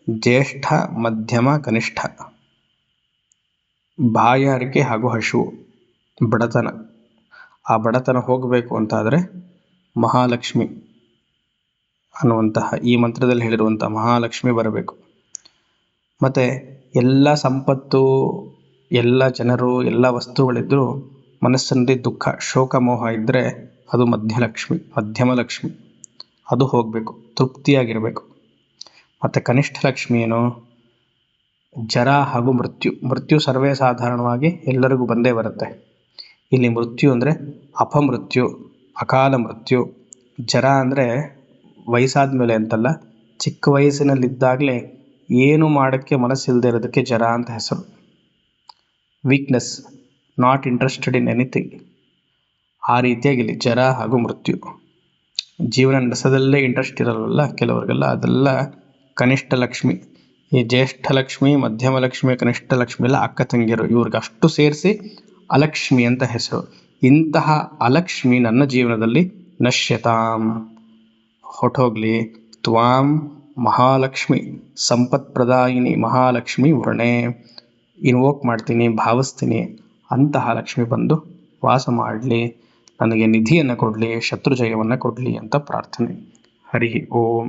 ಜ್ಯೇಷ್ಠ, ಮಧ್ಯಮ, ಕನಿಷ್ಠ. ಬಾಯಾರಿಕೆ ಹಾಗೂ ಹಸಿವು, ಬಡತನ. ಆ ಬಡತನ ಹೋಗಬೇಕು ಅಂತಾದರೆ ಮಹಾಲಕ್ಷ್ಮಿ ಅನ್ನುವಂತಹ ಈ ಮಂತ್ರದಲ್ಲಿ ಹೇಳಿರುವಂಥ ಮಹಾಲಕ್ಷ್ಮಿ ಬರಬೇಕು. ಮತ್ತು ಎಲ್ಲ ಸಂಪತ್ತು, ಎಲ್ಲ ಜನರು, ಎಲ್ಲ ವಸ್ತುಗಳಿದ್ದರೂ ಮನಸ್ಸಿನಲ್ಲಿ ದುಃಖ, ಶೋಕ, ಮೋಹ ಇದ್ದರೆ ಅದು ಮಧ್ಯಮ ಲಕ್ಷ್ಮಿ, ಅದು ಹೋಗಬೇಕು, ತೃಪ್ತಿಯಾಗಿರಬೇಕು. ಮತ್ತು ಕನಿಷ್ಠ ಲಕ್ಷ್ಮಿ ಏನು? ಜರ ಹಾಗೂ ಮೃತ್ಯು ಸರ್ವೇ ಸಾಧಾರಣವಾಗಿ ಎಲ್ಲರಿಗೂ ಬಂದೇ ಬರುತ್ತೆ. ಇಲ್ಲಿ ಮೃತ್ಯು ಅಂದರೆ ಅಪಮೃತ್ಯು, ಅಕಾಲ ಮೃತ್ಯು. ಜರ ಅಂದರೆ ವಯಸ್ಸಾದ ಮೇಲೆ ಅಂತಲ್ಲ, ಚಿಕ್ಕ ವಯಸ್ಸಿನಲ್ಲಿದ್ದಾಗಲೇ ಏನು ಮಾಡೋಕ್ಕೆ ಮನಸ್ಸಿಲ್ಲದೆ ಇರೋದಕ್ಕೆ ಜರ ಅಂತ ಹೆಸರು. Weakness, not interested in anything. ಆ ರೀತಿಯಾಗಿ ಇಲ್ಲಿ ಜರ ಹಾಗೂ ಮೃತ್ಯು. ಜೀವನ ನಡೆಸೋದಲ್ಲೇ ಇಂಟ್ರೆಸ್ಟ್ ಇರಲ್ವಲ್ಲ ಕೆಲವರಿಗೆಲ್ಲ, ಅದೆಲ್ಲ ಕನಿಷ್ಠ ಲಕ್ಷ್ಮಿ. ಈ ಜ್ಯೇಷ್ಠ ಲಕ್ಷ್ಮಿ, ಮಧ್ಯಮ ಲಕ್ಷ್ಮಿ, ಕನಿಷ್ಠ ಲಕ್ಷ್ಮಿ ಎಲ್ಲ ಅಕ್ಕ ತಂಗಿಯರು, ಇವ್ರಿಗೆ ಅಷ್ಟು ಸೇರಿಸಿ ಅಲಕ್ಷ್ಮಿ ಅಂತ ಹೆಸರು. ಇಂತಹ ಅಲಕ್ಷ್ಮಿ ನನ್ನ ಜೀವನದಲ್ಲಿ ನಶ್ಯತಾಂ, ಹೊಟ್ಟೋಗ್ಲಿ. ತ್ವಾಂ ಮಹಾಲಕ್ಷ್ಮಿ, ಸಂಪತ್ಪ್ರದಾಯಿನಿ ಮಹಾಲಕ್ಷ್ಮಿ ವೃಣೆ. ಇನ್ವೋಕ್ ಮಾಡ್ತೀನಿ, ಭಾವಿಸ್ತೀನಿ, ಅಂತಹ ಲಕ್ಷ್ಮಿ ಬಂದು ವಾಸ ಮಾಡಲಿ, ನನಗೆ ನಿಧಿಯನ್ನು ಕೊಡಲಿ, ಶತ್ರುಜಯವನ್ನು ಕೊಡಲಿ ಅಂತ ಪ್ರಾರ್ಥನೆ. ಹರಿ ಓಂ.